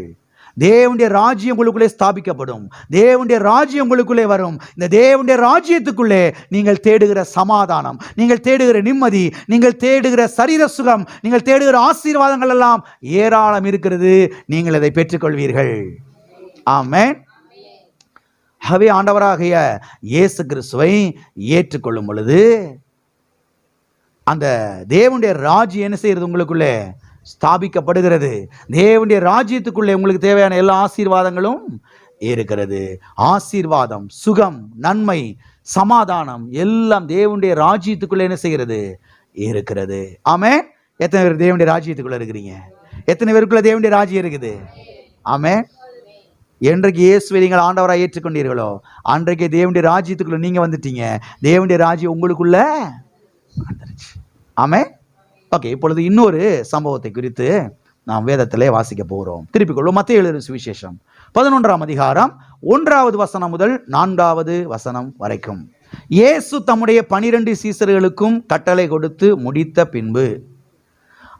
தேவனுடைய ராஜ்யம் உங்களுக்குள்ளே ஸ்தாபிக்கப்படும். தேவனுடைய ராஜ்யம் உங்களுக்குள்ளே வரும். இந்த தேவனுடைய ராஜ்யத்துக்குள்ளே நீங்கள் தேடுகிற சமாதானம், நீங்கள் தேடுகிற நிம்மதி, நீங்கள் தேடுகிற சரீர சுகம், நீங்கள் தேடுகிற ஆசீர்வாதங்கள் எல்லாம் ஏராளம் இருக்கிறது. நீங்கள் அதை பெற்றுக்கொள்வீர்கள். ஆமென். ஆகவே ஆண்டவராகிய இயேசு கிறிஸ்துவை ஏற்றுக்கொள்ளும் பொழுது அந்த தேவனுடைய ராஜ்யம் என்ன செய்கிறது? உங்களுக்குள்ளே ஸ்தாபிக்கப்படுகிறது. தேவனுடைய ராஜ்யத்துக்குள்ளே உங்களுக்கு தேவையான எல்லா ஆசீர்வாதங்களும் இருக்கிறது. ஆசீர்வாதம், சுகம், நன்மை, சமாதானம் எல்லாம் தேவனுடைய ராஜ்யத்துக்குள்ள என்ன செய்கிறது? இருக்கிறது. ஆமென். எத்தனை பேர் தேவனுடைய ராஜ்யத்துக்குள்ள இருக்கிறீங்க? எத்தனை பேருக்குள்ள தேவனுடைய ராஜ்யம் இருக்குது? ஆமென். என்றைக்கு இயேசுவை நீங்கள் ஆண்டவராக ஏற்றுக்கொண்டீர்களோ அன்றைக்கு தேவனுடைய ராஜ்யத்துக்குள்ள நீங்க வந்துட்டீங்க. தேவனுடைய ராஜ்யம் உங்களுக்குள்ள வந்துருச்சு. ஆமென். ஓகே, இப்பொழுது இன்னொரு சம்பவத்தை குறித்து நாம் வேதத்திலே வாசிக்க போகிறோம். திருப்பிக் கொள்வோம். மத்தேயு எழுதின சுவிசேஷம் 11ஆம் அதிகாரம் 1வது வசனம் முதல் 4வது வசனம் வரைக்கும். இயேசு தம்முடைய 12 சீசர்களுக்கும் கட்டளை கொடுத்து முடித்த பின்பு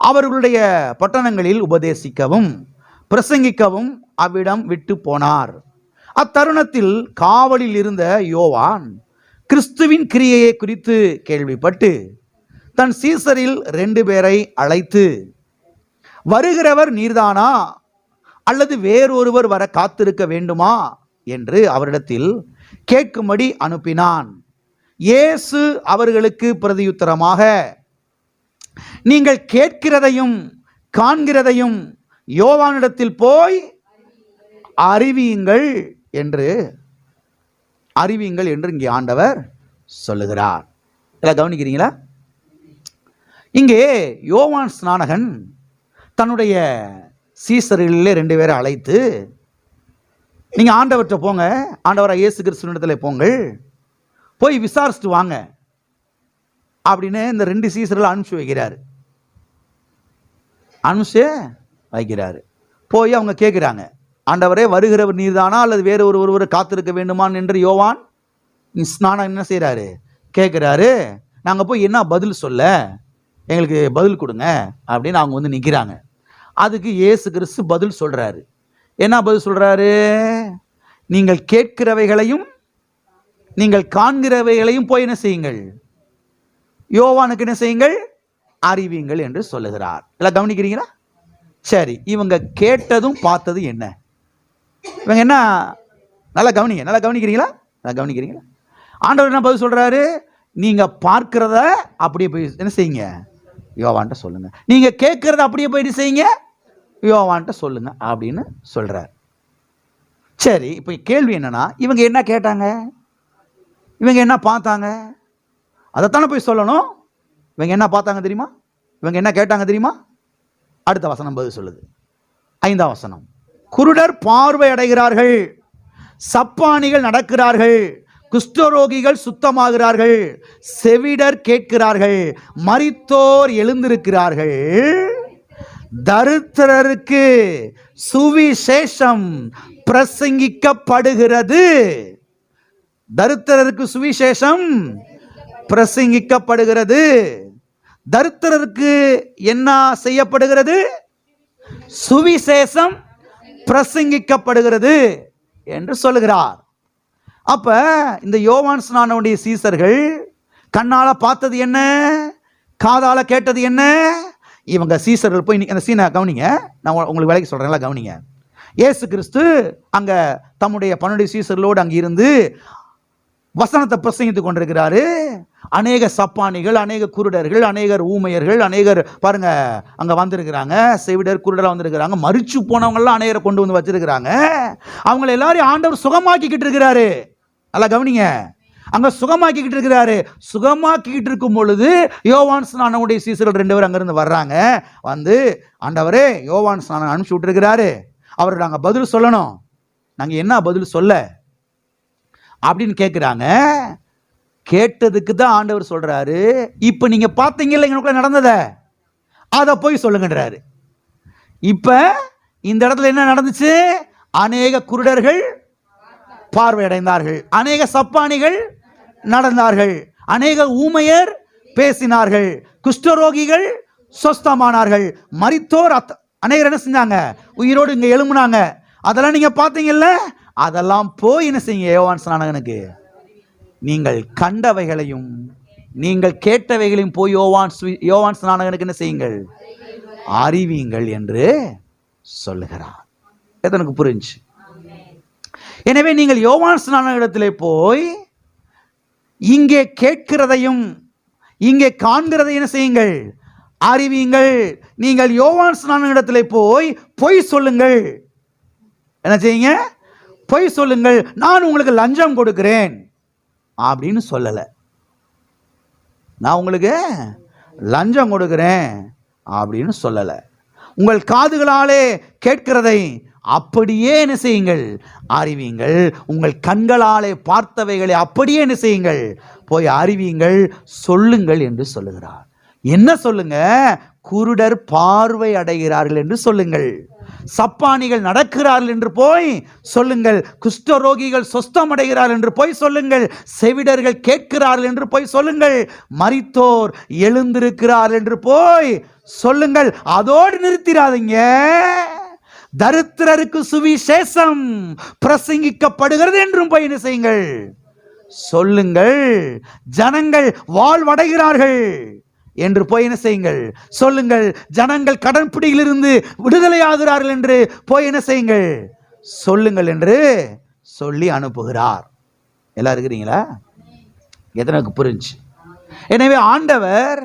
அவர்களுடைய பட்டணங்களில் உபதேசிக்கவும் பிரசங்கிக்கவும் அவ்விடம் விட்டு போனார். அத்தருணத்தில் காவலில் இருந்த யோவான் கிறிஸ்துவின் கிரியையை குறித்து கேள்விப்பட்டு தன் சீசரில் 2 பேரை அழைத்து, வருகிறவர் நீர்தானா அல்லது வேறொருவர் வர காத்திருக்க வேண்டுமா என்று அவரிடத்தில் கேட்கும்படி அனுப்பினான். இயேசு அவர்களுக்கு பிரதியுத்தரமாக, நீங்கள் கேட்கிறதையும் காண்கிறதையும் யோவானிடத்தில் போய் அறிவியுங்கள் என்று இங்கே ஆண்டவர் சொல்லுகிறார். எல்லாம் கவனிக்கிறீங்களா? இங்கே யோவான் ஸ்நானகன் தன்னுடைய சீசர்களிலே 2 பேரை அழைத்து, நீங்க ஆண்டவர்கிட்ட போங்க, ஆண்டவராக இயேசு கிறிஸ்துவினிடத்தில் போங்கள், போய் விசாரிச்சுட்டு வாங்க அப்படின்னு இந்த 2 சீசர்களை அனுப்பிச்சு வைக்கிறாரு. போய் அவங்க கேட்குறாங்க, ஆண்டவரே வருகிறவர் நீர்தானா அல்லது வேறு ஒருவர் காத்திருக்க வேண்டுமான் என்று யோவான் ஸ்நானம் என்ன செய்கிறாரு? கேட்குறாரு. நாங்கள் போய் என்ன பதில் சொல்ல, எங்களுக்கு பதில் கொடுங்க அப்படின்னு அவங்க வந்து நிற்கிறாங்க. அதுக்கு இயேசு கிறிஸ்து பதில் சொல்கிறாரு. என்ன பதில் சொல்கிறாரு? நீங்கள் கேட்கிறவைகளையும் நீங்கள் காண்கிறவைகளையும் போய் என்ன செய்யுங்கள், யோவானுக்கு என்ன செய்யுங்கள், அறிவியுங்கள் என்று சொல்லுகிறார். எல்லாம் கவனிக்கிறீங்களா? சரி, இவங்க கேட்டதும் பார்த்தது என்ன? இவங்க என்ன, நல்லா கவனிக்கிறீங்களா? ஆண்டவர் என்ன பதில் சொல்றாரு? நீங்க பார்க்கிறத அப்படியே போய் என்ன செய்யுங்க, யோவான்ட்ட சொல்லுங்க. நீங்க கேட்கறத அப்படியே போயிட்டு செய்யுங்க, யோவான்ட்ட சொல்லுங்க அப்படின்னு சொல்றார். சரி, இப்போ கேள்வி என்னன்னா, இவங்க என்ன கேட்டாங்க, இவங்க என்ன பார்த்தாங்க? அதைத்தானே போய் சொல்லணும். இவங்க என்ன பார்த்தாங்க தெரியுமா? இவங்க என்ன கேட்டாங்க தெரியுமா? அடுத்த வசனம் பதில் சொல்லுது. 5ஆம் வசனம். குருடர் பார்வை அடைகிறார்கள், சப்பானிகள் நடக்கிறார்கள், குஷ்டரோகிகள் சுத்தமாகிறார்கள், செவிடர் கேட்கிறார்கள், மரித்தோர் எழுந்திருக்கிறார்கள், தரித்திரருக்கு சுவிசேஷம் பிரசங்கிக்கப்படுகிறது. தரித்திரருக்கு சுவிசேஷம் பிரசங்கிக்கப்படுகிறது. தரித்திரருக்கு என்ன செய்யப்படுகிறது? சுவிசேஷம் பிரசங்கிக்கப்படுகிறது என்று சொல்லுகிறார். அப்ப இந்த யோவான் ஸ்நானனுடைய சீசர்கள் கண்ணால பார்த்தது என்ன, காதால கேட்டது என்ன? இவங்க சீசர்கள் போய் அந்த சீனை கவனிங்க, நான் உங்களுக்கு விலைக்கு சொல்றேன், கவனிங்க. இயேசு கிறிஸ்து அங்க தம்முடைய 12 சீசர்களோடு அங்க இருந்து வசனத்தை பிரசங்கித்துக் கொண்டிருக்கிறாரு. அநேக சப்பானிகள், அநேக குருடர்கள், அநேகர் ஊமையர்கள், அநேகர் பாருங்க அங்க வந்திருக்கிறாங்க, செவிடர் குருடர் வந்திருக்கிறாங்க, மரிச்சு போனவங்கெல்லாம் அநேகரை கொண்டு வந்து வச்சிருக்கிறாங்க. அவங்களை எல்லாரையும் ஆண்டவர் சுகமாக்கிக்கிட்டு இருக்கிறாரு. நல்லா கவனிங்க, அங்க சுகமாக்கிக்கிட்டு இருக்கிறாரு. சுகமாக்கிக்கிட்டு இருக்கும் பொழுது யோவான் ஸ்நானனுடைய சீசர்கள் 2 பேர் அங்கிருந்து வர்றாங்க. வந்து, ஆண்டவரே யோவான் ஸ்நானன் அனுப்பிச்சு விட்டுருக்கிறாரு, அவர் நாங்கள் பதில் சொல்லணும், நாங்கள் என்ன பதில் சொல்ல அப்படின்னு கேட்குறாங்க. கேட்டதுக்கு தான் ஆண்டவர் சொல்றாரு, இப்ப நீங்க பார்த்தீங்கல்ல எங்களுக்குள்ள நடந்தத, அதை போய் சொல்லுங்கன்றாரு. இப்ப இந்த இடத்துல என்ன நடந்துச்சு? அநேக குருடர்கள் பார்வையடைந்தார்கள், அநேக சப்பானிகள் நடந்தார்கள், அநேக ஊமையர் பேசினார்கள், குஷ்டரோகிகள் சொஸ்தமானார்கள், மரித்தோர் அநேகர் என்ன செஞ்சாங்க, உயிரோடு இங்க எழும்புனாங்க. அதெல்லாம் நீங்க பார்த்தீங்கல்ல, அதெல்லாம் போய் என்ன செய்யுங்க, யோவான் ஸ்நானகனுக்கு நீங்கள் கண்டவைகளையும் நீங்கள் கேட்டவைகளையும் போய் யோவான் ஸ்நானகனுக்கு என்ன செய்யுங்கள், அறிவியுங்கள் என்று சொல்லுகிறார். எதற்கு புரிஞ்சு? எனவே நீங்கள் யோவான் ஸ்நானகனிடத்திலே போய் இங்கே கேட்கிறதையும் இங்கே காண்கிறதையும் என்ன செய்யுங்கள், அறிவியுங்கள். நீங்கள் யோவான் ஸ்நானகனிடத்திலே போய் பொய் சொல்லுங்கள், என்ன செய்யுங்க, பொய் சொல்லுங்கள், நான் உங்களுக்கு லஞ்சம் கொடுக்கிறேன் அப்படின்னு சொல்லலை. நான் உங்களுக்கு லஞ்சம் கொடுக்கிறேன் அப்படின்னு சொல்லலை. உங்கள் காதுகளாலே கேட்கிறதை அப்படியே என்ன செய்யுங்கள், அறிவீங்கள். உங்கள் கண்களாலே பார்த்தவைகளை அப்படியே என்ன செய்யுங்கள், போய் அறிவீங்கள், சொல்லுங்கள் என்று சொல்லுகிறார். என்ன சொல்லுங்க? குருடர் பார்வை அடைகிறார்கள் என்று சொல்லுங்கள், சப்பானிகள் நடக்கிறார்கள் என்று போய் சொல்லுங்கள், குஷ்டரோகிகள் சொஸ்தம் அடைகிறார்கள் என்று போய் சொல்லுங்கள், செவிடர்கள் கேட்கிறார்கள் என்று போய் சொல்லுங்கள், மரித்தோர் எழுந்திருக்கிறார்கள் என்று போய் சொல்லுங்கள். அதோடு நிறுத்திடாதீங்க. தரித்திரருக்கு சுவிசேஷம் பிரசங்கிக்கப்படுகிறது என்றும் போய் என்ன செய்யுங்கள், சொல்லுங்கள். ஜனங்கள் வாழ்வடைகிறார்கள் என்று போய் என்ன செய்யுங்கள், சொல்லுங்கள். ஜனங்கள் கடன் பிடியிலிருந்து விடுதலை ஆகிறார்கள் என்று போய் என்ன செய்யுங்கள், சொல்லுங்கள் என்று சொல்லி அனுப்புகிறார். எல்லாம் இருக்கிறீங்களா? எதற்கு புரிஞ்சு? எனவே ஆண்டவர்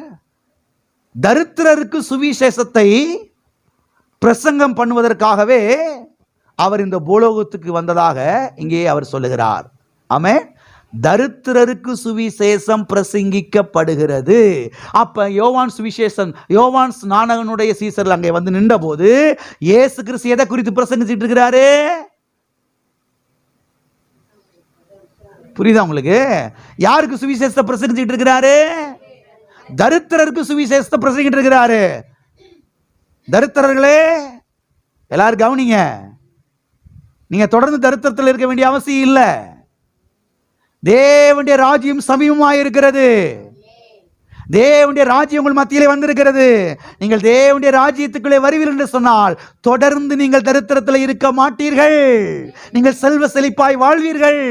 தரித்திரருக்கு சுவிசேஷத்தை பிரசங்கம் பண்ணுவதற்காகவே அவர் இந்த பூலோகத்துக்கு வந்ததாக இங்கே அவர் சொல்லுகிறார். ஆமென். தரித்திரருக்கு சுவிசேஷம் பிரசங்கிக்கப்படுகிறது. அப்ப யோவான் சுவிசேஷம், யோவான் ஸ்நானகனுடைய சீசர்கள் அங்கே வந்து நின்ற போது இயேசு கிறிஸ்து எதை குறித்து பிரசங்கிச்சிட்டு இருக்கிறாரு? புரியுதா உங்களுக்கு? யாருக்கு சுவிசேஷத்தை பிரசங்கிச்சிட்டு இருக்கிறாரு? தரித்திரருக்கு சுவிசேஷத்தை பிரசங்கிட்டு இருக்கிறாரு. தரித்திரர்களே எல்லாரும் கவனிங்க. நீங்க தொடர்ந்து தரித்திரத்தில் இருக்க வேண்டிய அவசியம் இல்லை. தேவனுடைய ராஜ்யம் சமீபமாக இருக்கிறது. தேவனுடைய ராஜ்யம் உங்கள் மத்தியிலே வந்திருக்கிறது. நீங்கள் தேவனுடைய ராஜ்யத்துக்குள்ளே வருவீர்கள் என்று சொன்னால் தொடர்ந்து நீங்கள் தரித்திரத்தில் இருக்க மாட்டீர்கள், நீங்கள் செல்வ செழிப்பாய் வாழ்வீர்கள்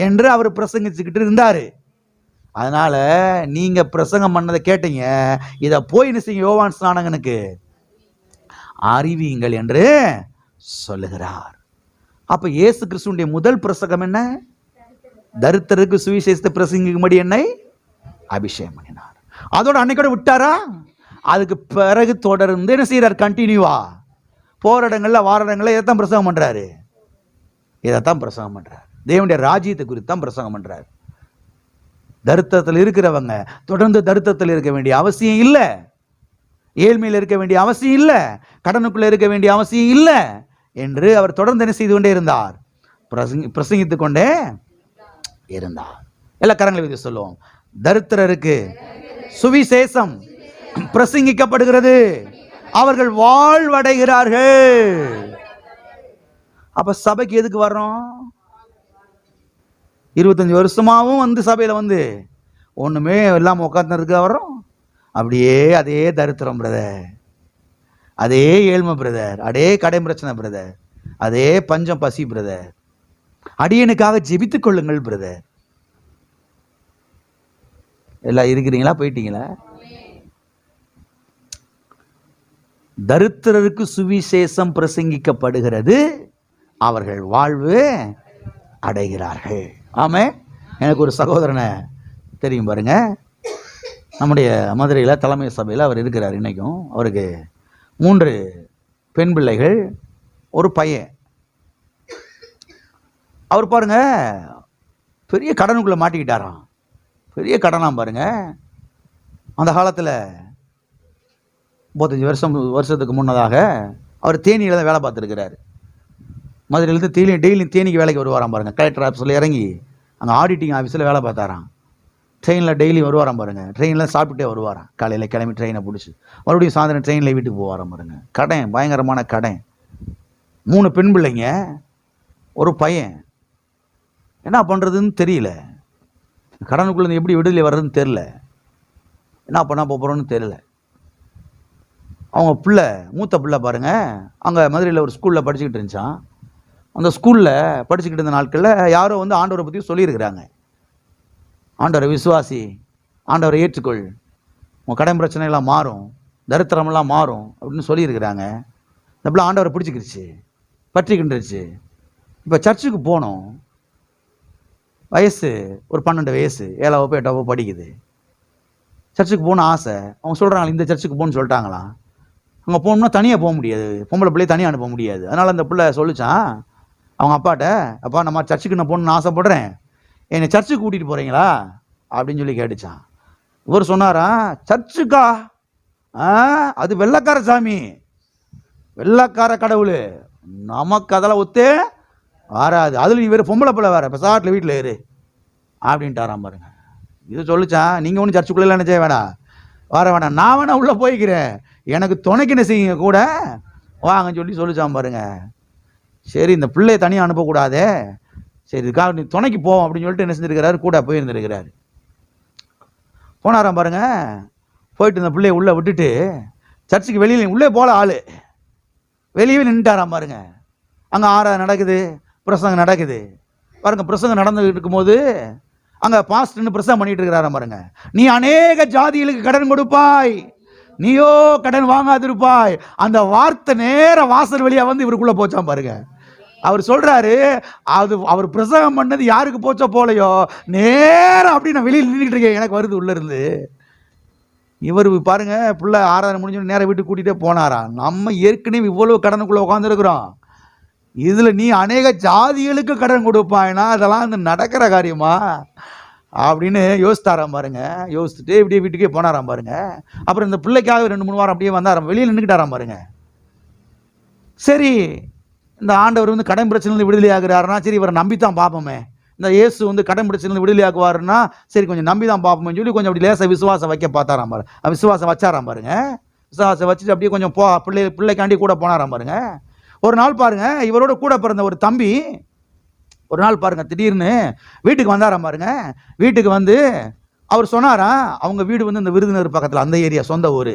என்று அவர் பிரசங்கிச்சுக்கிட்டு இருந்தாரு. அதனால நீங்க பிரசங்கம் பண்ணதை கேட்டீங்க, இதை போய் என்ன செய்ய, யோவான் ஸ்நானகனுக்கு அறிவியுங்கள் என்று சொல்லுகிறார். அப்ப இயேசு கிறிஸ்துவினுடைய முதல் பிரசங்கம் என்ன? தரித்திரருக்கு சுவிசேஷத்தை பிரசங்கிக்கும்படி என்னை அபிஷேகம் பண்ணினார். அதோட அன்னைக்கூட விட்டாரா? அதுக்கு பிறகு தொடர்ந்து என்ன செய்யறார்? கண்டினியூவா போற இடங்கள்ல வார இடங்கள்ல இதைத்தான் பிரசங்கம் பண்றாரு. இதைத்தான் பிரசங்கம் பண்றாரு. தேவனுடைய ராஜ்யத்தை குறித்து தான் பிரசங்கம் பண்றாரு. தரித்திரத்தில் இருக்கிறவங்க தொடர்ந்து தரித்திரத்தில் இருக்க வேண்டிய அவசியம் இல்லை, ஏழ்மையில் இருக்க வேண்டிய அவசியம் இல்லை, கடனுக்குள்ள இருக்க வேண்டிய அவசியம் இல்லை என்று அவர் தொடர்ந்து என்ன செய்து கொண்டே இருந்தார்? பிரசங்கித்துக் கொண்டே இருந்தார். எல்லா கரங்களை வைத்து சொல்லுவோம். தரித்திரருக்கு சுவிசேஷம் பிரசங்கிக்கப்படுகிறது, அவர்கள் வாழ்வடைகிறார்கள். அப்ப சபைக்கு எதுக்கு வர்றோம்? 25 வருஷமாவும் வந்து சபையில வந்து ஒண்ணுமே இல்லாம உட்கார்ந்து வர்றோம். அப்படியே அதே தரித்திரம் பிரதர், அதே ஏழ்மை பிரதர், அதே கடை பிரச்சனை பிரதர், அதே பஞ்சம் பசி பிரதர், அடியனுக்காக ஜெபித்துக் கொள்ளுங்கள் பிரதர். எல்லாம் இருக்கிறீங்களா? போயிட்டீங்களா? தரித்திரருக்கு சுவிசேஷம் பிரசங்கிக்கப்படுகிறது, அவர்கள் வாழ்வு அடைகிறார்கள். ஆமே. எனக்கு ஒரு சகோதரனை தெரியும் பாருங்க, நம்முடைய மதுரையில் தலைமை சபையில் அவர் இருக்கிறார் இன்னைக்கும். அவருக்கு 3 பெண் பிள்ளைகள், ஒரு பையன். அவர் பாருங்க பெரிய கடனுக்குள்ளே மாட்டிக்கிட்டாராம். பெரிய கடனாம் பாருங்க. அந்த காலத்தில் 35 வருஷத்துக்கு முன்னதாக அவர் தேனியில் தான் வேலை பார்த்துருக்கிறார். மதுரையிலேருந்து டெய்லியும் தேனிக்கு வேலைக்கு வருவாராம் பாருங்க. கலெக்டர் ஆஃபீஸில் இறங்கி அங்கே ஆடிட்டிங் ஆஃபீஸில் வேலை பார்த்தாராம். ட்ரெயினில் டெய்லி வருவாராம் பாருங்க. ட்ரெயினில் சாப்பிட்டுட்டே வருவாராம். காலையில் கிளம்பி ட்ரெயினை பிடிச்சி மறுபடியும் சாயந்தரம் ட்ரெயினில் வீட்டுக்கு போவாராம் பாருங்க. கடன், பயங்கரமான கடன். 3 பெண் பிள்ளைங்க, ஒரு பையன். என்ன பண்ணுறதுன்னு தெரியல. கடனுக்குள்ளே எப்படி விடுதலை வர்றதுன்னு தெரில. என்ன பண்ண போகிறோன்னு தெரில. அவங்க பிள்ளை, மூத்த பிள்ளை பாருங்க, அங்கே மதுரையில் ஒரு ஸ்கூலில் படிச்சுக்கிட்டு இருந்துச்சான். அந்த ஸ்கூலில் படிச்சுக்கிட்டு இருந்த நாட்களில் யாரோ வந்து ஆண்டவரை பற்றி சொல்லியிருக்கிறாங்க. ஆண்டவரை விசுவாசி, ஆண்டவரை ஏற்றுக்கொள், உங்கள் கடன் பிரச்சனைலாம் மாறும், தரித்திரமெல்லாம் மாறும் அப்படின்னு சொல்லியிருக்கிறாங்க. இந்த பிள்ளை ஆண்டவரை பிடிச்சிக்கிடுச்சு, பற்றிக்கிட்டுருச்சு. இப்போ சர்ச்சுக்கு போனோம். வயசு ஒரு 12 வயசு, 7ஆம் வகுப்பு 8ஆம் வகுப்பு படிக்குது. சர்ச்சுக்கு போகணும் ஆசை. அவங்க சொல்கிறாங்களா இந்த சர்ச்சுக்கு போகணுன்னு சொல்லிட்டாங்களாம். அங்கே போகணும்னா தனியாக போக முடியாது, பொம்பளை பிள்ளையை தனியாக அனுப்ப முடியாது. அதனால் அந்த பிள்ளை சொல்லிச்சான், அவங்க அப்பாட்ட, அப்பா நம்ம சர்ச்சுக்கு நான் போகணுன்னு ஆசைப்படுறேன், என்னை சர்ச்சுக்கு கூட்டிகிட்டு போகிறீங்களா அப்படின்னு சொல்லி கேட்டுச்சான். இவர் சொன்னாரா, சர்ச்சுக்கா? அது வெள்ளக்கார சாமி, வெள்ளக்கார கடவுள், நமக்கு அதெல்லாம் ஒத்தே வராது, அதில் நீ வேறு பொம்பளை பிள்ளை வேறு, பெசாட்டில் வீட்டில் இரு அப்படின்ட்டாராம் பாருங்க. இது சொல்லிச்சான், நீங்கள் ஒன்றும் சர்ச்சுக்குள்ளே என்ன செய்ய வேணாம், வர வேணாம், நான் வேணா உள்ளே போய்க்கிறேன், எனக்கு துணைக்கு என்ன செய்யுங்க கூட வாங்கன்னு சொல்லி சொல்லிச்சான் பாருங்க. சரி இந்த பிள்ளையை தனியாக அனுப்பக்கூடாதே, சரி இதுக்காக நீ துணைக்கு போவோம் அப்படின்னு சொல்லிட்டு என்ன செஞ்சுருக்கிறாரு, கூட போயிருந்துருக்கிறாரு. போனாராம் பாருங்க. போயிட்டு இந்த பிள்ளையை உள்ளே விட்டுட்டு சர்ச்சுக்கு வெளியில் உள்ளே போல ஆள் வெளியே நின்றுட்டாராம் பாருங்க. அங்கே ஆராதனை நடக்குது, பிரசங்கம் நடக்குது பாருங்க. பிரசங்கம் நடந்துகிட்டு இருக்கும்போது அங்கே பாஸ்டர்னு பிரசங்கம் பண்ணிட்டு இருக்கிறாராம் பாருங்க. நீ அநேக ஜாதிகளுக்கு கடன் கொடுப்பாய், நீயோ கடன் வாங்காதிருப்பாய். அந்த வார்த்தை நேர வாசல் வழியா வந்து இவருக்குள்ள போச்சான் பாருங்க. அவர் சொல்றாரு, அது அவர் பிரசங்கம் பண்ணது யாருக்கு போச்சோ போலையோ, நேரம் அப்படி நான் வெளியில் நின்றுட்டு இருக்கேன், எனக்கு வருது உள்ள இருந்து. இவர் பாருங்க, பிள்ளை ஆராதனை முடிஞ்சு நேரம் வீட்டுக்கு கூட்டிகிட்டே போனாராம். நம்ம ஏற்கனவே இவ்வளவு கடனுக்குள்ள உட்காந்துருக்குறோம், இதுல நீ அநேக ஜாதிகளுக்கு கடன் கொடுப்பாய்னா அதெல்லாம் அந்த நடக்கிற காரியமா அப்படின்னு யோசித்தாராம் பாருங்க. யோசிச்சுட்டு இப்படியே வீட்டுக்கே போனாராம் பாருங்க. அப்புறம் இந்த பிள்ளைக்காக 2-3 வாரம் அப்படியே வந்தாராம், வெளியில் நின்றுக்கிட்டாராம் பாருங்க. சரி இந்த ஆண்டவர் வந்து கடன் பிரச்சனை விடுதலை ஆகுறாருன்னா, சரி இவரை நம்பித்தான் பார்ப்போமே, இந்த இயேசு வந்து கடன் பிரச்சனை விடுதலை ஆக்குவாருன்னா சரி கொஞ்சம் நம்பி தான் பார்ப்போம்னு சொல்லி கொஞ்சம் அப்படி லேசாக விசுவாசம் வைக்க பார்த்தாராம் பாருங்க. விசுவாசம் வச்சாராம் பாருங்க. விசுவாசம் வச்சுட்டு அப்படியே கொஞ்சம் பிள்ளைக்காண்டி கூட போனாராம் பாருங்க. ஒரு நாள் பாருங்க, இவரோட கூட பிறந்த ஒரு தம்பி ஒரு நாள் பாருங்க திடீர்னு வீட்டுக்கு வந்தாராம் பாருங்க. வீட்டுக்கு வந்து அவர் சொன்னாராம், அவங்க வீடு வந்து இந்த விருதுநகர் பக்கத்தில், அந்த ஏரியா சொந்த ஊர்,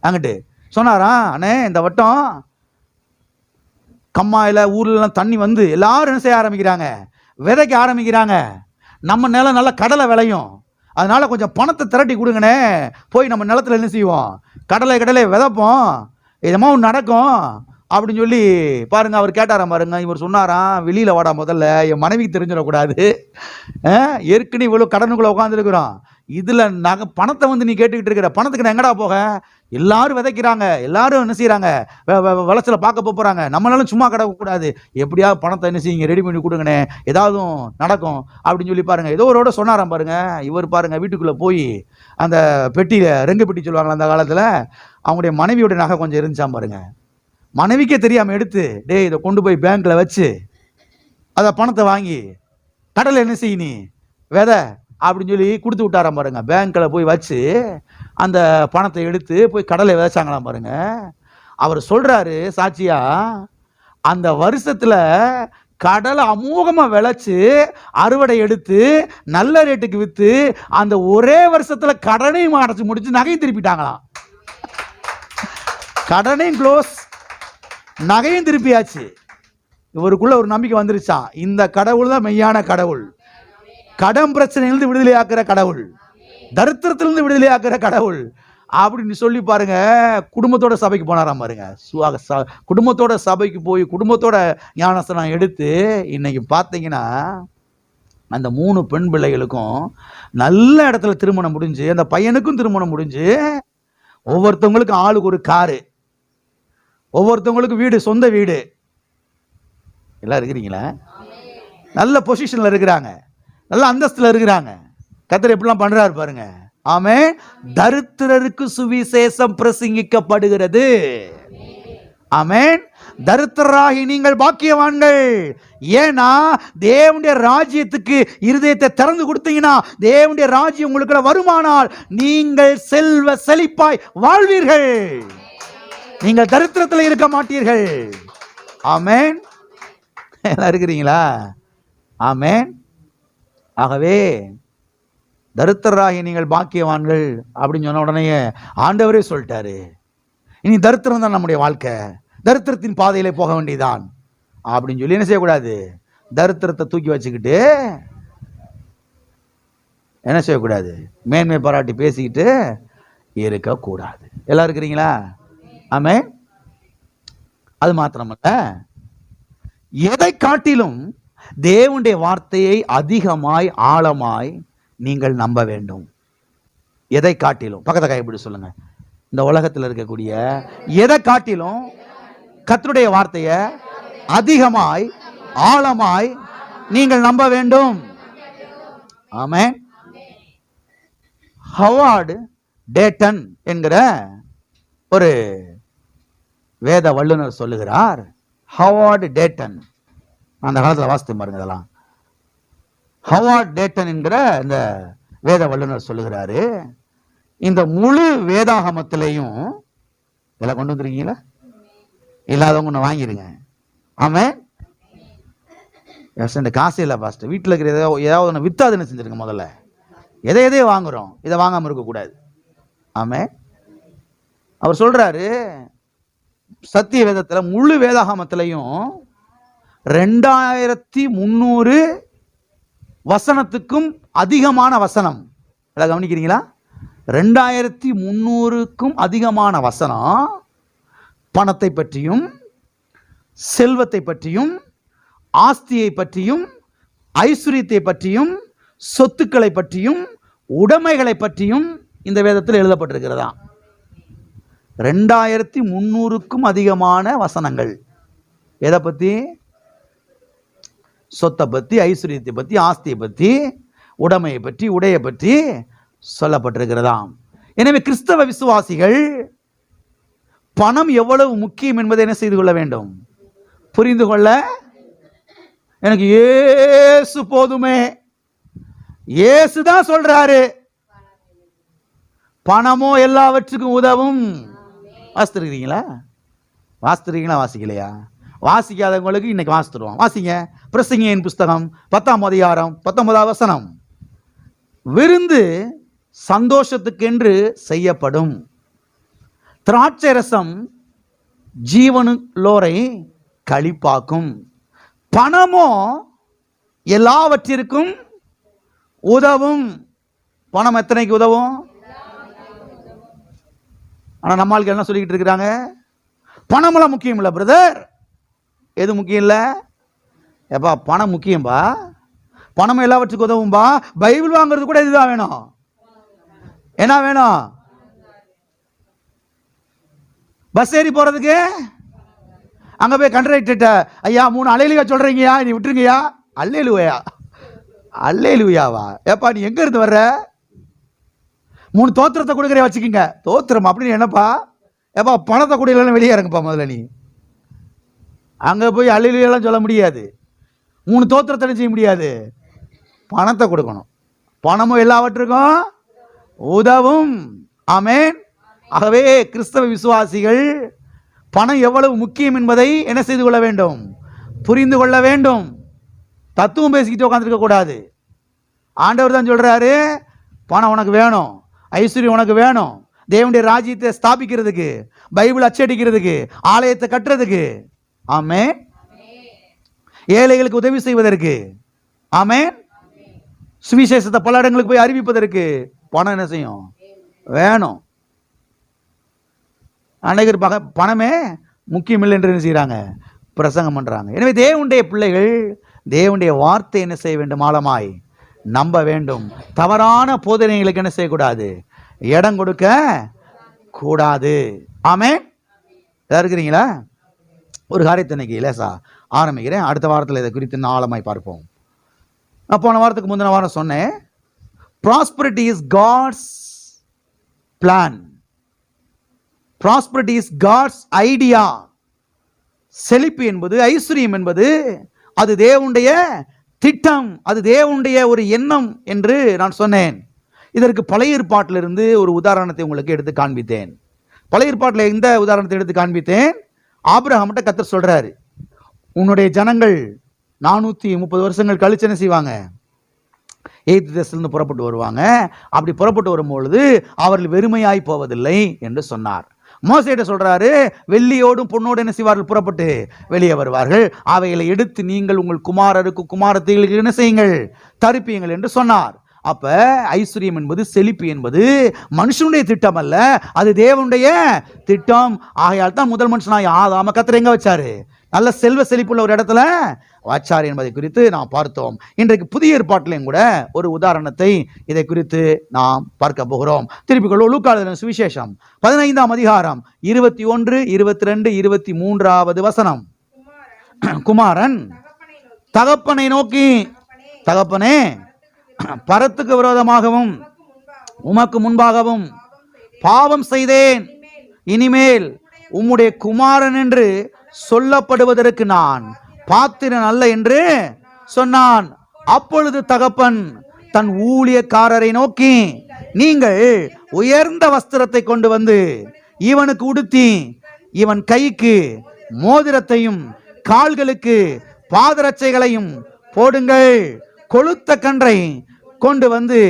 அங்கிட்டு சொன்னாராம், அண்ணே இந்த வட்டம் கம்மாயில் ஊர்லலாம் தண்ணி வந்து எல்லாரும் என்ன செய்ய ஆரம்பிக்கிறாங்க, விதைக்க ஆரம்பிக்கிறாங்க, நம்ம நிலம் நல்லா கடலை விளையும், அதனால கொஞ்சம் பணத்தை திரட்டி கொடுங்கண்ணே, போய் நம்ம நிலத்தில் என்ன செய்வோம், கடலை விதைப்போம், இதமா ஒன்று நடக்கும் அப்படின்னு சொல்லி பாருங்க. அவர் கேட்டாராம் பாருங்க. இவர் சொன்னாராம், வெளியில் வாடா, முதல்ல என் மனைவிக்கு தெரிஞ்சிடக்கூடாது, ஏற்கனவே இவ்வளோ கடனுக்குள்ளே உட்காந்துருக்குறோம், இதில் பணத்தை வந்து நீ கேட்டுக்கிட்டு இருக்கிற, பணத்துக்கு நான் எங்கடா போக, எல்லாரும் விதைக்கிறாங்க, எல்லாரும் என்ன செய்கிறாங்க, விளைச்சல பார்க்க போகிறாங்க, நம்மளாலும் சும்மா கிடக்கக்கூடாது, எப்படியாவது பணத்தை என்ன செய்யுங்க, ரெடி பண்ணி கொடுங்கண்ணே, ஏதாவது நடக்கும் அப்படின்னு சொல்லி பாருங்க. ஏதோ ஒருவோட சொன்னாராம் பாருங்க. இவர் பாருங்க வீட்டுக்குள்ளே போய் அந்த பெட்டியில், ரெங்கு பெட்டி சொல்லுவாங்களா அந்த காலத்தில், அவங்களுடைய மனைவியோட நகை கொஞ்சம் இருந்துச்சாம் பாருங்க. மனைவிக்கே தெரியாமல் எடுத்து, டே இதை கொண்டு போய் பேங்க்கில் வச்சு அதை பணத்தை வாங்கி கடலை என்ன செய்ய நீ விதை அப்படின்னு சொல்லி கொடுத்து விட்டாராம் பாருங்க. பேங்க்கில் போய் வச்சு அந்த பணத்தை எடுத்து போய் கடலை விதைச்சாங்களாம் பாருங்க. அவர் சொல்றாரு சாட்சியா, அந்த வருஷத்துல கடலை அமோகமாக விளைச்சு அறுவடை எடுத்து நல்ல ரேட்டுக்கு விற்று அந்த ஒரே வருஷத்துல கடனையும் அடைச்சு முடிச்சு நகையும் திருப்பிட்டாங்களாம். கடனையும் க்ளோஸ், நகையும் திருப்பியாச்சு. இவருக்குள்ள ஒரு நம்பிக்கை வந்துருச்சான், இந்த கடவுள் தான் மெய்யான கடவுள், கடன் பிரச்சனையிலிருந்து விடுதலை ஆக்குற கடவுள், தரித்திரத்திலிருந்து விடுதலை ஆக்குற கடவுள் அப்படின்னு சொல்லி பாருங்க. குடும்பத்தோட சபைக்கு போனாராம் பாருங்க. குடும்பத்தோட சபைக்கு போய் குடும்பத்தோட ஞானஸ்தானம் எடுத்து இன்னைக்கு பார்த்தீங்கன்னா அந்த 3 பெண் பிள்ளைகளுக்கும் நல்ல இடத்துல திருமணம் முடிஞ்சு, அந்த பையனுக்கும் திருமணம் முடிஞ்சு, ஒவ்வொருத்தவங்களுக்கும் ஆளுக்கு ஒரு காரு, ஒவ்வொருத்தவங்களுக்கு வீடு, சொந்த வீடு, எல்லாம் இருக்கிறீங்களா, நல்ல பொசிஷன்ல இருக்கிறாங்க, நல்ல அந்தஸ்துல இருக்கிறாங்க. கர்த்தர் எப்படிலாம் பண்றாரு பாருங்க. ஆமென். தரித்திரருக்கு சுவிசேஷம் பிரசங்கிக்கப்படுகிறது. ஆமென். தரித்திரராகி நீங்கள் பாக்கியவான்கள். ஏன்னா தேவனுடைய ராஜ்யத்துக்கு இருதயத்தை திறந்து கொடுத்தீங்கன்னா, தேவனுடைய ராஜ்யம் உங்களுக்கு வருமானால் நீங்கள் செல்வ செழிப்பாய் வாழ்வீர்கள், நீங்கள் தரித்திரத்தில் இருக்க மாட்டீர்கள். ஆமென். இருக்கிறீங்களா? ஆமென். ஆகவே தரித்திரராகி நீங்கள் பாக்கியவான்கள் அப்படின்னு சொன்ன உடனே ஆண்டவரே சொல்லிட்டாரு, இனி தரித்திரம் தான் நம்முடைய வாழ்க்கை, தரித்திரத்தின் பாதையிலே போக வேண்டியதான் அப்படின்னு சொல்லி என்ன செய்யக்கூடாது, தரித்திரத்தை தூக்கி வச்சுக்கிட்டு என்ன செய்யக்கூடாது, மேன்மை பாராட்டி பேசிக்கிட்டு இருக்கக்கூடாது. எல்லாம் இருக்கிறீங்களா? ஆமென். அது மாத்திரமல்ல, எதை காட்டிலும் தேவனுடைய வார்த்தையை அதிகமாய் ஆழமாய் நீங்கள் நம்ப வேண்டும். எதை காட்டிலும், பக்கத்தை கைப்பிடி சொல்லுங்க, இந்த உலகத்தில் இருக்கக்கூடிய எதை காட்டிலும் கர்த்தருடைய வார்த்தையை அதிகமாய் ஆழமாய் நீங்கள் நம்ப வேண்டும். ஆமென். ஹவார்ட் டேட்டன் என்கிற ஒரு வேத வல்லுநர் சொல்லுகிறார். ஹவார்ட் டேட்டன், அந்த காலத்தில் வாசித்து பாருங்க இதெல்லாம். ஹவார்ட் டேட்டன் என்கிற இந்த வேத வல்லுநர் சொல்லுகிறாரு, இந்த முழு வேதாகமத்திலையும் இதெல்லாம் கொண்டு வந்துருக்கீங்களா? இல்லாதவங்க ஒன்று வாங்கிடுங்க. ஆமென். இந்த காசு இல்லை பாஸ்டர், வீட்டில் இருக்கிற ஏதாவது ஒன்று வித்தாதுன்னு செஞ்சிருங்க. முதல்ல எதை வாங்குறோம், இதை வாங்காமல் இருக்கக்கூடாது. ஆமென். அவர் சொல்றாரு, சத்திய வேதத்துல முழு வேதாகமத்திலையும் 2300 வசனத்துக்கும் அதிகமான வசனம். எல்லாம் கவனிக்கிறீங்களா? 2300க்கும் அதிகமான வசனம் பணத்தை பற்றியும், செல்வத்தை பற்றியும், ஆஸ்தியை பற்றியும், ஐஸ்வர்யத்தை பற்றியும், சொத்துக்களை பற்றியும், உடைமைகளை பற்றியும் இந்த வேதத்தில் எழுதப்பட்டிருக்கிறதா. 2300க்கும் அதிகமான வசனங்கள் எதை பத்தி? சொத்தை பத்தி, ஐஸ்வர்யத்தை பத்தி, ஆஸ்தியை பத்தி, உடைமையை பற்றி, உடையை பற்றி சொல்லப்பட்டிருக்கிறதாம். எனவே கிறிஸ்தவ விசுவாசிகள் பணம் எவ்வளவு முக்கியம் என்பதை என்ன செய்து கொள்ள வேண்டும்? புரிந்து கொள்ள. எனக்கு இயேசு போதுமே, இயேசு தான் சொல்றாரு, பணமோ எல்லாவற்றுக்கும் உதவும். வாசித்திருக்கிறீங்களா? வாசிக்கலையா? வாசிக்காதவங்களுக்கு இன்னைக்கு வாசித்துருவோம். வாசிங்க. பிரசங்கியின் புஸ்தகம் 10ஆம் அதிகாரம் 19ஆம் வசனம். விருந்து சந்தோஷத்துக்கென்று செய்யப்படும், திராட்சை ரசம் ஜீவனுள்ளோரை களிப்பாக்கும், பணமோ எல்லாவற்றிற்கும் உதவும். பணம் எத்தனைக்கு உதவும்? ஆனா நம்மளுக்கு என்ன சொல்லிக்கிட்டு இருக்கிறாங்க? பணமெல்லாம் முக்கியம் இல்லை பிரதர். எது முக்கியம் இல்லை? ஏப்பா பணம் முக்கியம்பா, பணம் எல்லாவற்றுக்கும் உதவும்பா. பைபிள் வாங்குறது கூட இதுதான் வேணும். என்ன வேணும்? பஸ் ஏறி போறதுக்கு அங்க போய் கண்டக்டர்கிட்ட, ஐயா 3 அல்லேலூயா சொல்றீங்கயா, நீ விட்டுருங்கயா. அல்லேலூயா? அல்லேலூயாவா? ஏப்பா நீ எங்க இருந்து வர்ற? 3 தோத்திரத்தை கொடுக்குற வச்சுக்கிங்க. தோத்திரம் அப்படின்னு என்னப்பா? ஏப்பா பணத்தை கொடுக்கலன்னு வெளியே இறங்குப்பா முதல்ல. நீ அங்கே போய் அல்லேலூயாலாம் சொல்ல முடியாது, 3 தோத்திரத்தை செய்ய முடியாது, பணத்தை கொடுக்கணும். பணமும் எல்லாவற்றுக்கும் உதவும். ஆமென். ஆகவே கிறிஸ்தவ விசுவாசிகள் பணம் எவ்வளவு முக்கியம் என்பதை என்ன செய்து கொள்ள வேண்டும்? புரிந்து கொள்ள வேண்டும். தத்துவம் பேசிக்கிட்டு உட்காந்துருக்க கூடாது. ஆண்டவர் தான் சொல்றாரு, பணம் உனக்கு வேணும், ஐஸ்வர்யம் உனக்கு வேணும், தேவனுடைய ராஜ்யத்தை ஸ்தாபிக்கிறதுக்கு, பைபிள் அச்சடிக்கிறதுக்கு, ஆலயத்தை கட்டுறதுக்கு, ஆமென், ஏழைகளுக்கு உதவி செய்வதற்கு, ஆமென், சுவிசேஷத்தை பல இடங்களுக்கு போய் அறிவிப்பதற்கு பணம் என்ன செய்யும்? வேணும். அநேகர் பணமே முக்கியம் இல்லை என்று என்ன செய்யறாங்க? பிரசங்கம் பண்றாங்க. எனவே தேவனுடைய பிள்ளைகள் தேவனுடைய வார்த்தை என்ன செய்ய வேண்டும்? ஆழமாய் நம்ப வேண்டும். தவறான போதனைகளுக்கு என்ன செய்யக்கூடாது? இடம் கொடுக்க கூடாது. ஆமென். இருக்கிறீங்களா? ஒரு காரியத்தை இன்னைக்கு லேசா ஆரம்பிக்கிறேன். அடுத்த வாரத்தில் இதை குறித்து ஆழமாய் பார்ப்போம். நான் போன வாரத்துக்கு முந்தின வாரம் சொன்னேன், prosperity is God's plan, prosperity is God's idea. செழிப்பு என்பது, ஐஸ்வர்யம் என்பது அது தேவனுடைய திட்டம், அது தேவனுடைய ஒரு எண்ணம் என்று நான் சொன்னேன். இதற்கு பழைய ஏற்பாட்டிலிருந்து ஒரு உதாரணத்தை உங்களுக்கு எடுத்து காண்பித்தேன். பழைய ஏற்பாட்டில் இந்த உதாரணத்தை எடுத்து காண்பித்தேன். ஆபிரகாம்கிட்ட கர்த்தர் சொல்றாரு, உன்னுடைய ஜனங்கள் 430 வருஷங்கள் கழிச்சு என்ன செய்வாங்க? எகிப்து தேசத்திலிருந்து புறப்பட்டு வருவாங்க. அப்படி புறப்பட்டு வரும்பொழுது அவர்கள் வெறுமையாய் போவதில்லை என்று சொன்னார். மோசேட்ட சொல்றாரு, வெள்ளியோடும் பொன்னோடு என்ன செய்வார்கள்? புறப்பட்டு வெளியே வருவார்கள். அவைகளை எடுத்து நீங்கள் உங்கள் குமாரருக்கு குமாரத்திகளுக்கு என்ன செய்யுங்கள்? தரிப்பியுங்கள் என்று சொன்னார். அப்ப ஐஸ்வர்யம் என்பது, செழிப்பு என்பது மனுஷனுடைய திட்டம் அல்ல, அது தேவனுடைய திட்டம். ஆகையால் தான் முதல் மனுஷனாய் ஆதாம கர்த்தர் எங்க வச்சாரு? நல்ல செல்வ செழிப்புள்ள ஒரு இடத்துல வச்சார் என்பதை குறித்து நாம் பார்த்தோம். இன்றைக்கு புதிய ஏற்பாட்டிலையும் கூட ஒரு உதாரணத்தை இதை குறித்து நாம் பார்க்க போகிறோம். திருப்பிக் கொள்வோம். லூக்கா எழுதின சுவிசேஷம் 15ஆம் அதிகாரம் 21, 22, 23வது வசனம். குமாரன் தகப்பனை நோக்கி, தகப்பனே, பரத்துக்கு விரோதமாகவும் உமக்கு முன்பாகவும் பாவம் செய்தேன். இனிமேல் உம்முடைய குமாரன் என்று சொல்லப்படுவதற்கு நான் பாத்திரன் அல்ல என்று சொன்னான். அப்பொழுது தகப்பன் தன் ஊழியக்காரரை நோக்கி, நீங்கள் உயர்ந்த வஸ்திரத்தை கொண்டு வந்து இவனுக்கு உடுத்தி இவன் கைக்கு மோதிரத்தையும் கால்களுக்கு பாதரட்சைகளையும் போடுங்கள். கொழுத்த கன்றை கொண்டு வந்து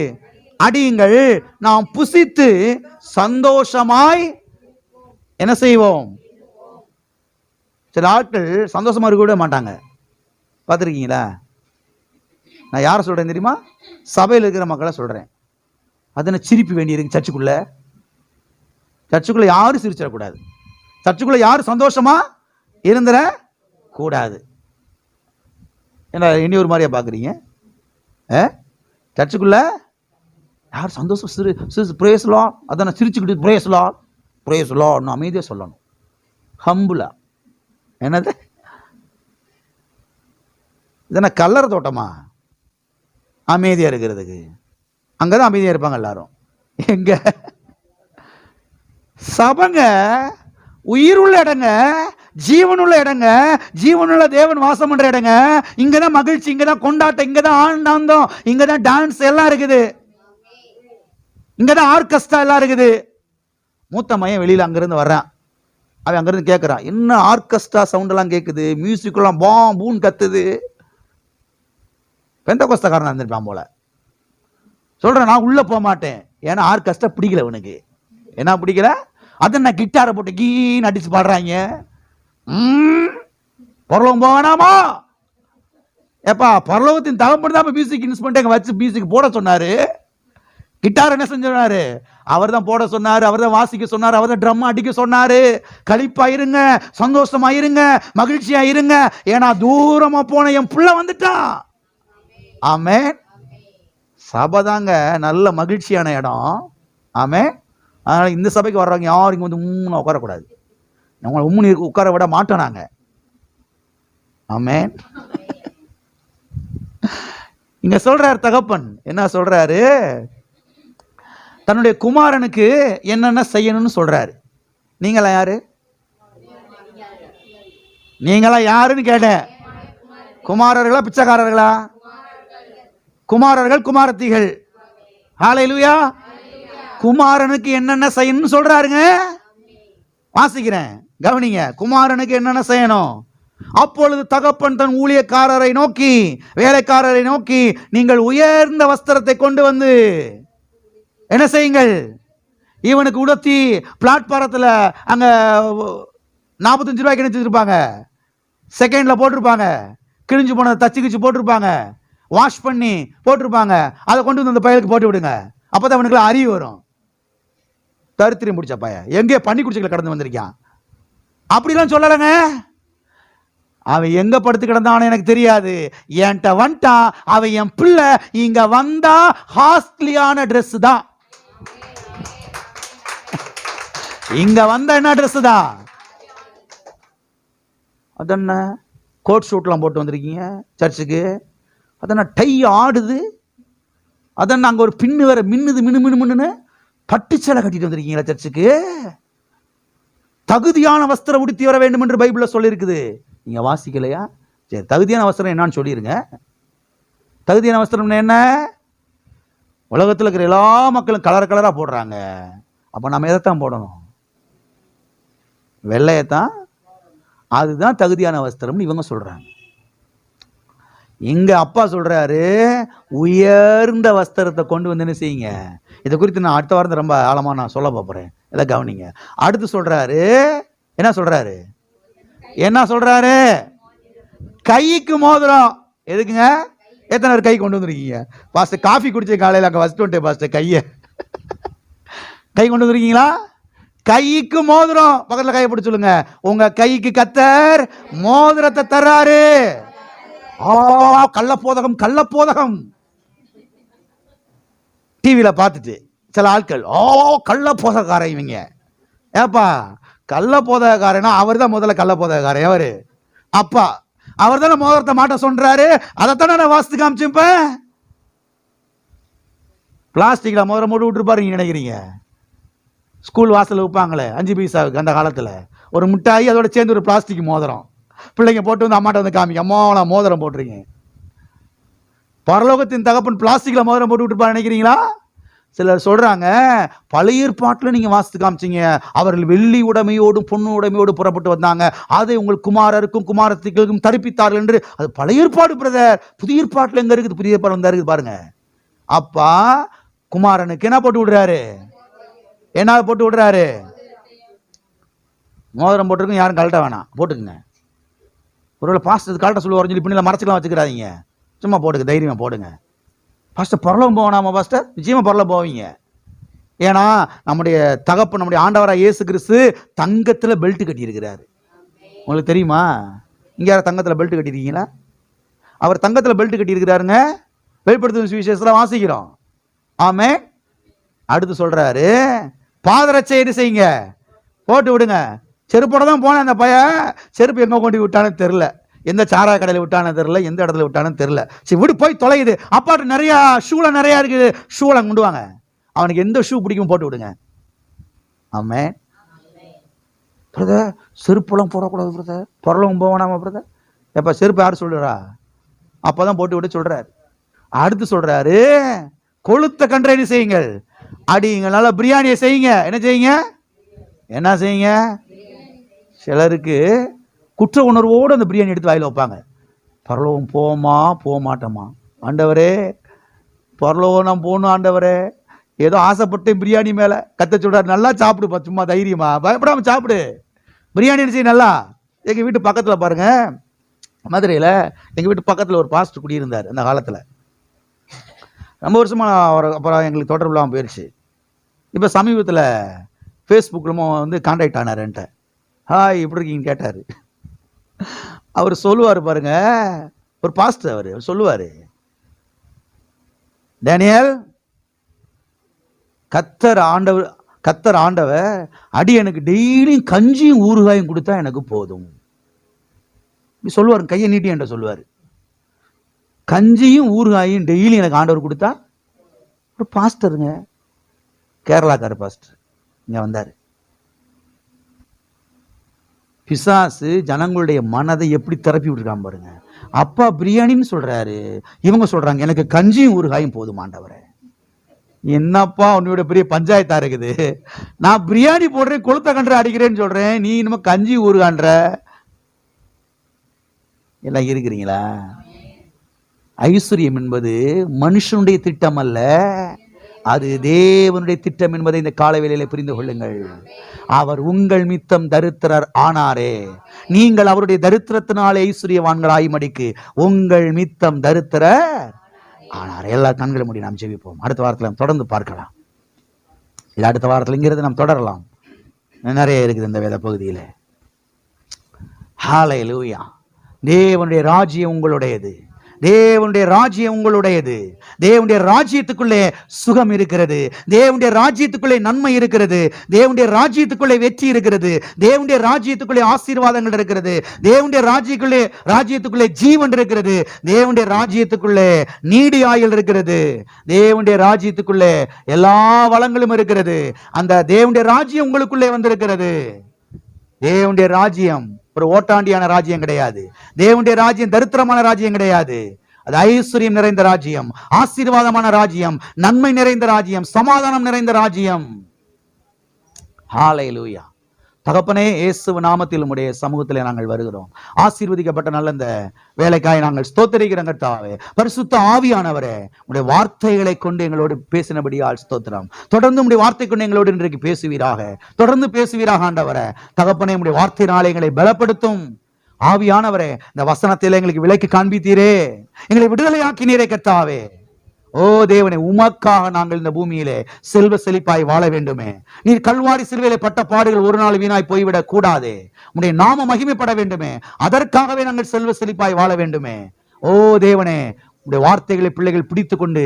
அடியுங்கள். நாம் புசித்து சந்தோஷமாய் என்ன செய்வோம்? சில ஆட்கள் சந்தோஷமா இருக்க விட மாட்டாங்க. பார்த்துருக்கீங்களா? நான் யாரை சொல்றேன் தெரியுமா? சபையில் இருக்கிற மக்களை சொல்றேன். அதனை சிரிப்பு வேண்டியிருக்கு. சர்ச்சுக்குள்ள யாரும் சிரிச்சிடக்கூடாது. சர்ச்சுக்குள்ள யாரும் சந்தோஷமா இருந்துட கூடாது. என்ன இனி ஒரு மாதிரியா பாக்குறீங்க? சர்ச்சுக்குள்ள யார் சந்தோஷம் பிரேசலாம், அதான் சிரிச்சுக்கிட்டு பிரேசலாம் அமைதியா சொல்லணும். ஹம்புலா. என்னது? இதென்ன கல்லற தோட்டமா அமைதியா இருக்கிறதுக்கு? அங்கதான் அமைதியா இருப்பாங்க எல்லாரும். எங்க சபங்க உயிருள்ள இடங்க, ஜீவனுள்ள இடங்க, ஜீவனுள்ள தேவன் வாசம் பண்ற இடங்க. இங்கதான் மகிழ்ச்சி, இங்கதான் கொண்டாட்டம், இங்கதான் ஆனந்தம், இங்கதான் டான்ஸ் எல்லாம் இருக்குது, இங்கதான் ஆர்கெஸ்ட்ரா எல்லாம் இருக்குது. மூத்த மையன் வெளியில அங்கிருந்து வர்றான். அவன் அங்கிருந்து கேட்கறான், என்ன ஆர்கெஸ்ட்ரா சவுண்ட் எல்லாம் கேட்குது, மியூசிக் எல்லாம் பூன்னு கத்துது. பெந்தகோஸ்தக்காரனா இருந்திருப்பான் போல. சொல்றேன், நான் உள்ள போக மாட்டேன். ஏன்னா ஆர்கெஸ்ட்ரா பிடிக்கல உனக்கு. என்ன பிடிக்கல? அதை நான் கிட்டாரை போட்டு கீன்னு அடிச்சு பாடுறாங்க. பரலோகம் போவேனாமா? ஏப்பா, பரலோகத்தின் தகப்பன் தான் மியூசிக் இன்ஸ்ட்ருமெண்ட் வச்சு மியூசிக் போட சொன்னாரு. கிட்டார் என்ன செஞ்சாரு? அவர் தான் போட சொன்னாரு, அவர் தான் வாசிக்க சொன்னாரு, அவர் தான் ட்ரம் அடிக்க சொன்னாரு. களிப்பா இருங்க, சந்தோஷமா இருங்க, மகிழ்ச்சியா இருங்க. ஏன்னா தூரமா போன என் புள்ள வந்துட்டான். ஆமென். சபை தாங்க நல்ல மகிழ்ச்சியான இடம். ஆமென். அதனால இந்த சபைக்கு வர்றவங்க யாரும் இங்க வந்து உம்முன்னு உட்காரக்கூடாது. உங்களை உம்முன்னு உட்கார விட மாட்டோம் நாங்க. ஆமென். இங்க சொல்றாரு தகப்பன், என்ன சொல்றாரு? தன்னுடைய குமாரனுக்கு என்னென்ன செய்யணும்னு சொல்றாரு. நீங்களா யாரு? நீங்களா யாருன்னு கேட்டேன். குமாரர்களா பிச்சைக்காரர்களா? குமாரர்கள், குமாரத்திகள். ஹல்லேலூயா. குமாரனுக்கு என்னென்ன செய்யணும்னு சொல்றாருங்க. வாசிக்கிறேன், கவனிங்க. குமாரனுக்கு என்னென்ன செய்யணும்? அப்பொழுது தகப்பன் தன் ஊழியக்காரரை நோக்கி, வேலைக்காரரை நோக்கி, நீங்கள் உயர்ந்த வஸ்திரத்தை கொண்டு வந்து என்ன செய்யுங்கள்? இவனுக்கு உடுத்தி பிளாட்பாரத்தில் அங்க 45 ரூபாய்க்கு நினைச்சிருப்பாங்க, செகண்ட்ல போட்டிருப்பாங்க. கிழிஞ்சு போனதை தச்சு கிச்சு போட்டிருப்பாங்க, வாஷ் பண்ணி போட்டிருப்பாங்க. அதை கொண்டு வந்து அந்த பயலுக்கு போட்டு விடுங்க. அப்பதான் அவனுக்குலாம் அறிவு வரும். தரித்திரம் பிடிச்ச பையன் எங்கே பண்ணி குடிச்சுக்களை கடந்து வந்திருக்கான். அப்படிலாம் சொல்லலைங்க. அவன் எங்க படுத்து கிடந்தான்னு எனக்கு தெரியாது. என்கிட்ட வந்துட்டான். அவன் என் பிள்ளை. இங்க வந்தா ஹாஸ்ட்லியான ட்ரெஸ் தான். இங்க வந்த என்ன ட்ரெஸ் தான்? அதென்ன கோட் ஷூட்லாம் போட்டு வந்திருக்கீங்க சர்ச்சுக்கு? அதென்ன டை ஆடுது? அதென்ன அங்க ஒரு பின்னு வேற மின்னுது, மின்னு பட்டு சேலை கட்டிட்டு வந்திருக்கீங்களா சர்ச்சுக்கு? தகுதியான வஸ்திரம் உடுத்தி வர வேண்டும் என்று பைபிள்ல சொல்லியிருக்குது. நீங்க வாசிக்கலையா? சரி, தகுதியான வஸ்திரம் என்னன்னு சொல்லிருங்க. தகுதியான வஸ்திரம் என்ன? உலகத்தில் இருக்கிற எல்லா மக்களும் கலர் கலரா போடுறாங்க. அப்ப நம்ம எதைத்தான் போடணும்? வெள்ளையத்தான். அதுதான் தகுதியான வஸ்திரம்னு இவங்க சொல்றாங்க. இங்க அப்பா சொல்றாரு, உயர்ந்த வஸ்திரத்தை கொண்டு வந்து என்ன செய்யுங்க. இதை குறித்து நான் அடுத்த வாரம் ரொம்ப ஆழமா நான் சொல்ல போறேன். இதை கவனிங்க. அடுத்து சொல்றாரு, என்ன சொல்றாரு? என்ன சொல்றாரு? கைக்கு மோதிரம். எதுக்குங்க? எத்தனை பேர் கை கொண்டு வந்துருக்கீங்க? பாஸ்டர் காஃபி குடிச்ச காலையில் அங்கே வச்சுட்டு வந்துட்டேன் பாஸ்டர். கை கொண்டு வந்துருக்கீங்களா? கைக்கு மோதிரம். பக்கத்தில் கையை பிடிச்சு சொல்லுங்க, உங்க கைக்கு கர்த்தர் மோதிரத்தை தர்றாரு. கள்ளப்போதகம், கள்ளப்போதகம். டிவியில பார்த்துட்டு சில ஆட்கள் கள்ளப்போதகாரன் இவங்க. ஏப்பா, கள்ளப்போதகாரனா அவர் தான் முதல்ல கள்ளப்போதகாரன். எவரு? அப்பா. அவர் தானே மோதிரத்தை மாட்ட சொல்றாரு, அதைத்தானே நான் வாசித்து காமிச்சுப்பேன். பிளாஸ்டிக்ல மோதிரம் போட்டு விட்டுருப்பாரு நீங்க நினைக்கிறீங்க? ஸ்கூல் வாசல் வைப்பாங்களே 5 பைசாவுக்கு அந்த காலத்தில் ஒரு மிட்டாயி அதோட சேர்ந்து ஒரு பிளாஸ்டிக் மோதிரம் பிள்ளைங்க போட்டு வந்து அம்மாட்ட வந்து காமிக்க, அம்மா நான் மோதிரம் போட்டிருக்கேன். பரலோகத்தின் தகப்பன் பிளாஸ்டிக்ல மோதிரம் போட்டு விட்டுருப்பா நினைக்கிறீங்களா? சிலர் சொல்றாங்க, பழைய ஏற்பாட்டில் நீங்க வாசித்து காமிச்சிங்க, அவர்கள் வெள்ளி உடைமையோடும் பொண்ணு உடைமையோடு புறப்பட்டு வந்தாங்க, அதை உங்கள் குமாரருக்கும் குமாரத்திகளுக்கும் தரிப்பித்தார்கள் என்று. அது பழைய ஏற்பாடு பிரதர். புதிய ஏற்பாட்டில் எங்க இருக்குது? புதிய ஏற்பாடு வந்தா இருக்குது பாருங்க. அப்பா குமாரனுக்கு என்ன போட்டு விடுறாரு? என்ன போட்டு விடுறாரு? மோதிரம் போட்டிருக்கும், யாரும் கழட்ட வேணாம், போட்டுக்குங்க. ஒருவேளை பாஸ்டர் கழட்ட சொல்லுவார் சொல்லி பின்னில மறைச்சிக்கலாம் வச்சுக்கிறாதீங்க, சும்மா போடுங்க, தைரியமா போடுங்க. பாஸ்டர் பரலோகம் போகணாமா பாஸ்டர்? நிச்சயமா பரலோகம் போவீங்க. ஏன்னா நம்முடைய தகப்பன், நம்முடைய ஆண்டவராக இயேசு கிறிஸ்து தங்கத்துல பெல்ட் கட்டி இருக்கிறாரு. உங்களுக்கு தெரியுமா? இங்க யாரும் தங்கத்துல பெல்ட் கட்டிருக்கீங்களா? அவர் தங்கத்துல பெல்ட் கட்டி இருக்கிறாருங்க. வெளிப்படுத்தும் சுவிசேஷத்துல வாசிக்கிறோம். ஆமே. அடுத்து சொல்றாரு, பாதரட்சை என்ன செய்யுங்க? போட்டு விடுங்க. செருப்போட தான் போனேன் அந்த பையன், செருப்பு எங்க கொண்டு விட்டானு தெரியல, எந்த சாரா கடையில் விட்டானு தெரியல, எந்த இடத்துல விட்டானு தெரியல. சரி விடு, போய் தொலையுது. அப்பாட்டு நிறைய ஷூல நிறைய இருக்குது, ஷூல கொண்டு வாங்க. அவனுக்கு எந்த ஷூ பிடிக்கும் போட்டு விடுங்க. ஆமே. பிரதர் செருப்புலாம் போடக்கூடாது பிரதர், பொருளும் போவானாமா பிரதர்? எப்ப செருப்பு யார் சொல்றா? அப்பதான் போட்டு விட சொல்றாரு. அடுத்து சொல்றாரு, கொளுத்த கன்றை செய்யுங்கள், அடிங்க, நல்லா பிரியாணியை செய்யுங்க. என்ன செய்யுங்க? என்ன செய்யுங்க? சிலருக்கு குற்ற உணர்வோடு அந்த பிரியாணி எடுத்து வாயில வைப்பாங்க. பரலோகம் போமா போக மாட்டோமா? ஆண்டவரே பரலோகம் நான் போகணும் ஆண்டவரே, ஏதோ ஆசைப்பட்டு பிரியாணி மேல கத்த சொல்றாரு. நல்லா சாப்பிடுப்பா, சும்மா தைரியமா பயப்படாம சாப்பிடு, பிரியாணி செய்ய நல்லா. எங்க வீட்டு பக்கத்துல பாருங்க, மதுரையில எங்க வீட்டு பக்கத்துல ஒரு பாஸ்டர் குடியிருந்தார் அந்த காலத்துல. ரொம்ப வருஷமா அப்புறம் எங்களுக்கு தொடர்பு இல்லாமல் போயிடுச்சு. இப்போ சமீபத்தில் ஃபேஸ்புக்கில் வந்து கான்டாக்ட் ஆனார் என்கிட்ட. ஹாய் எப்படி இருக்கீங்கன்னு கேட்டார். அவர் சொல்லுவார் பாருங்க, ஒரு பாஸ்டர் அவர் சொல்லுவார், டேனியல் கத்தர் ஆண்டவர் அடி எனக்கு டெய்லியும் கஞ்சியும் ஊறுகாயும் கொடுத்தா எனக்கு போதும் சொல்லுவார். கையை நீட்டி என்கிட்ட சொல்லுவார், கஞ்சியும் ஊறுகாயும் டெய்லி எனக்கு ஆண்டவர் கொடுத்தா. ஒரு பாஸ்டருங்க, கேரளாக்கார பாஸ்டர் இங்க வந்தாரு. பிசாசு ஜனங்களுடைய மனதை எப்படி திறப்பி விட்டுருக்கான் பாருங்க. அப்பா பிரியாணின்னு சொல்றாரு, இவங்க சொல்றாங்க எனக்கு கஞ்சியும் ஊறுகாயும் போதும் ஆண்டவரே. என்னப்பா உன்னுடைய பெரிய பஞ்சாயத்தா இருக்குது? நான் பிரியாணி போடுறேன், கொளுத்த கன்று அடிக்கிறேன்னு சொல்றேன், நீ இனிமே கஞ்சி ஊறுகான்ற. எல்லாம் இருக்கிறீங்களா? ஐஸ்வர்யம் என்பது மனுஷனுடைய திட்டம் அல்ல, அது தேவனுடைய திட்டம் என்பதை இந்த காலை வேளையிலே புரிந்து கொள்ளுங்கள். அவர் உங்கள் மித்தம் தரித்திரர் ஆனாரே, நீங்கள் அவருடைய தரித்திரத்தினாலே ஐஸ்வர்யவான்கள் ஆயுமடிக்கு உங்கள் மித்தம் தரித்திரர் ஆனார். எல்லா கண்களை மூடி நாம் ஜெபிப்போம். அடுத்த வாரத்தில் தொடர்ந்து பார்க்கலாம். இல்ல அடுத்த வாரத்தில் இங்கிருந்து நாம் தொடரலாம். நிறைய இருக்குது இந்த வேத பகுதியில். ஹல்லேலூயா. தேவனுடைய ராஜ்யம் உங்களுடையது, தேவனுடைய ராஜ்யம் உங்களுடையது. தேவனுடைய ராஜ்யத்துக்குள்ளே சுகம் இருக்கிறது, தேவனுடைய ராஜ்யத்துக்குள்ளே நன்மை இருக்கிறது, தேவனுடைய ராஜ்யத்துக்குள்ளே வெற்றி இருக்கிறது, தேவனுடைய ராஜ்யத்துக்குள்ளே ஆசீர்வாதங்கள் இருக்கிறது, தேவனுடைய ராஜ்யத்துக்குள்ளே ஜீவன் இருக்கிறது, தேவனுடைய ராஜ்யத்துக்குள்ளே நீடி ஆயுள் இருக்கிறது, தேவனுடைய ராஜ்யத்துக்குள்ளே எல்லா வளங்களும் இருக்கிறது. அந்த தேவனுடைய ராஜ்யம் உங்களுக்குள்ளே வந்திருக்கிறது. தேவனுடைய ராஜ்யம் ஒரு ஓட்டாண்டியான ராஜ்யம் கிடையாது. தேவனுடைய ராஜ்யம் தரித்திரமான ராஜ்யம் கிடையாது. அது ஐஸ்வர்யம் நிறைந்த ராஜ்யம், ஆசீர்வாதமான ராஜ்யம், நன்மை நிறைந்த ராஜ்யம், சமாதானம் நிறைந்த ராஜ்யம். ஹல்லேலூயா. தகப்பனே, இயேசு நாமத்தில் உம்முடைய சமூகத்திலே நாங்கள் வருகிறோம். ஆசீர்வதிக்கப்பட்ட நல்ல இந்த வேலைக்காய் நாங்கள் ஸ்தோத்திரிக்கிறோம் கர்த்தாவே. பரிசுத்த ஆவியானவரே, உம்முடைய வார்த்தைகளை கொண்டு எங்களோடு பேசினபடியால் ஸ்தோத்திரம். தொடர்ந்து உம்முடைய வார்த்தை கொண்டு எங்களோடு இன்றைக்கு பேசுவீராக, தொடர்ந்து பேசுவீராக ஆண்டவரே. தகப்பனே, உம்முடைய வார்த்தையினாலே எங்களை பலப்படுத்தும். ஆவியானவரே, இந்த வசனத்தில் எங்களுக்கு விலைக்கு காண்பித்தீரே, எங்களை விடுதலையாக்கினீரே கர்த்தாவே. ஓ தேவனே, உமக்காக நாங்கள் இந்த பூமியிலே செல்வ செழிப்பாய் வாழ வேண்டுமே. நீர் கல்வாரி சிலுவையிலே பட்ட பாடுகள் ஒரு நாள் வீணாய் போய்விடக் கூடாதே. உம்முடைய நாம மகிமைப்பட வேண்டுமே, அதற்காகவே நாங்கள் செல்வ செழிப்பாய் வாழ வேண்டுமே. ஓ தேவனே, உம்முடைய வார்த்தைகளை பிள்ளைகள் பிடித்துக் கொண்டு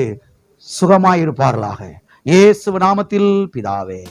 சுகமாய் இருப்பார்களாக. இயேசு நாமத்தில் பிதாவே.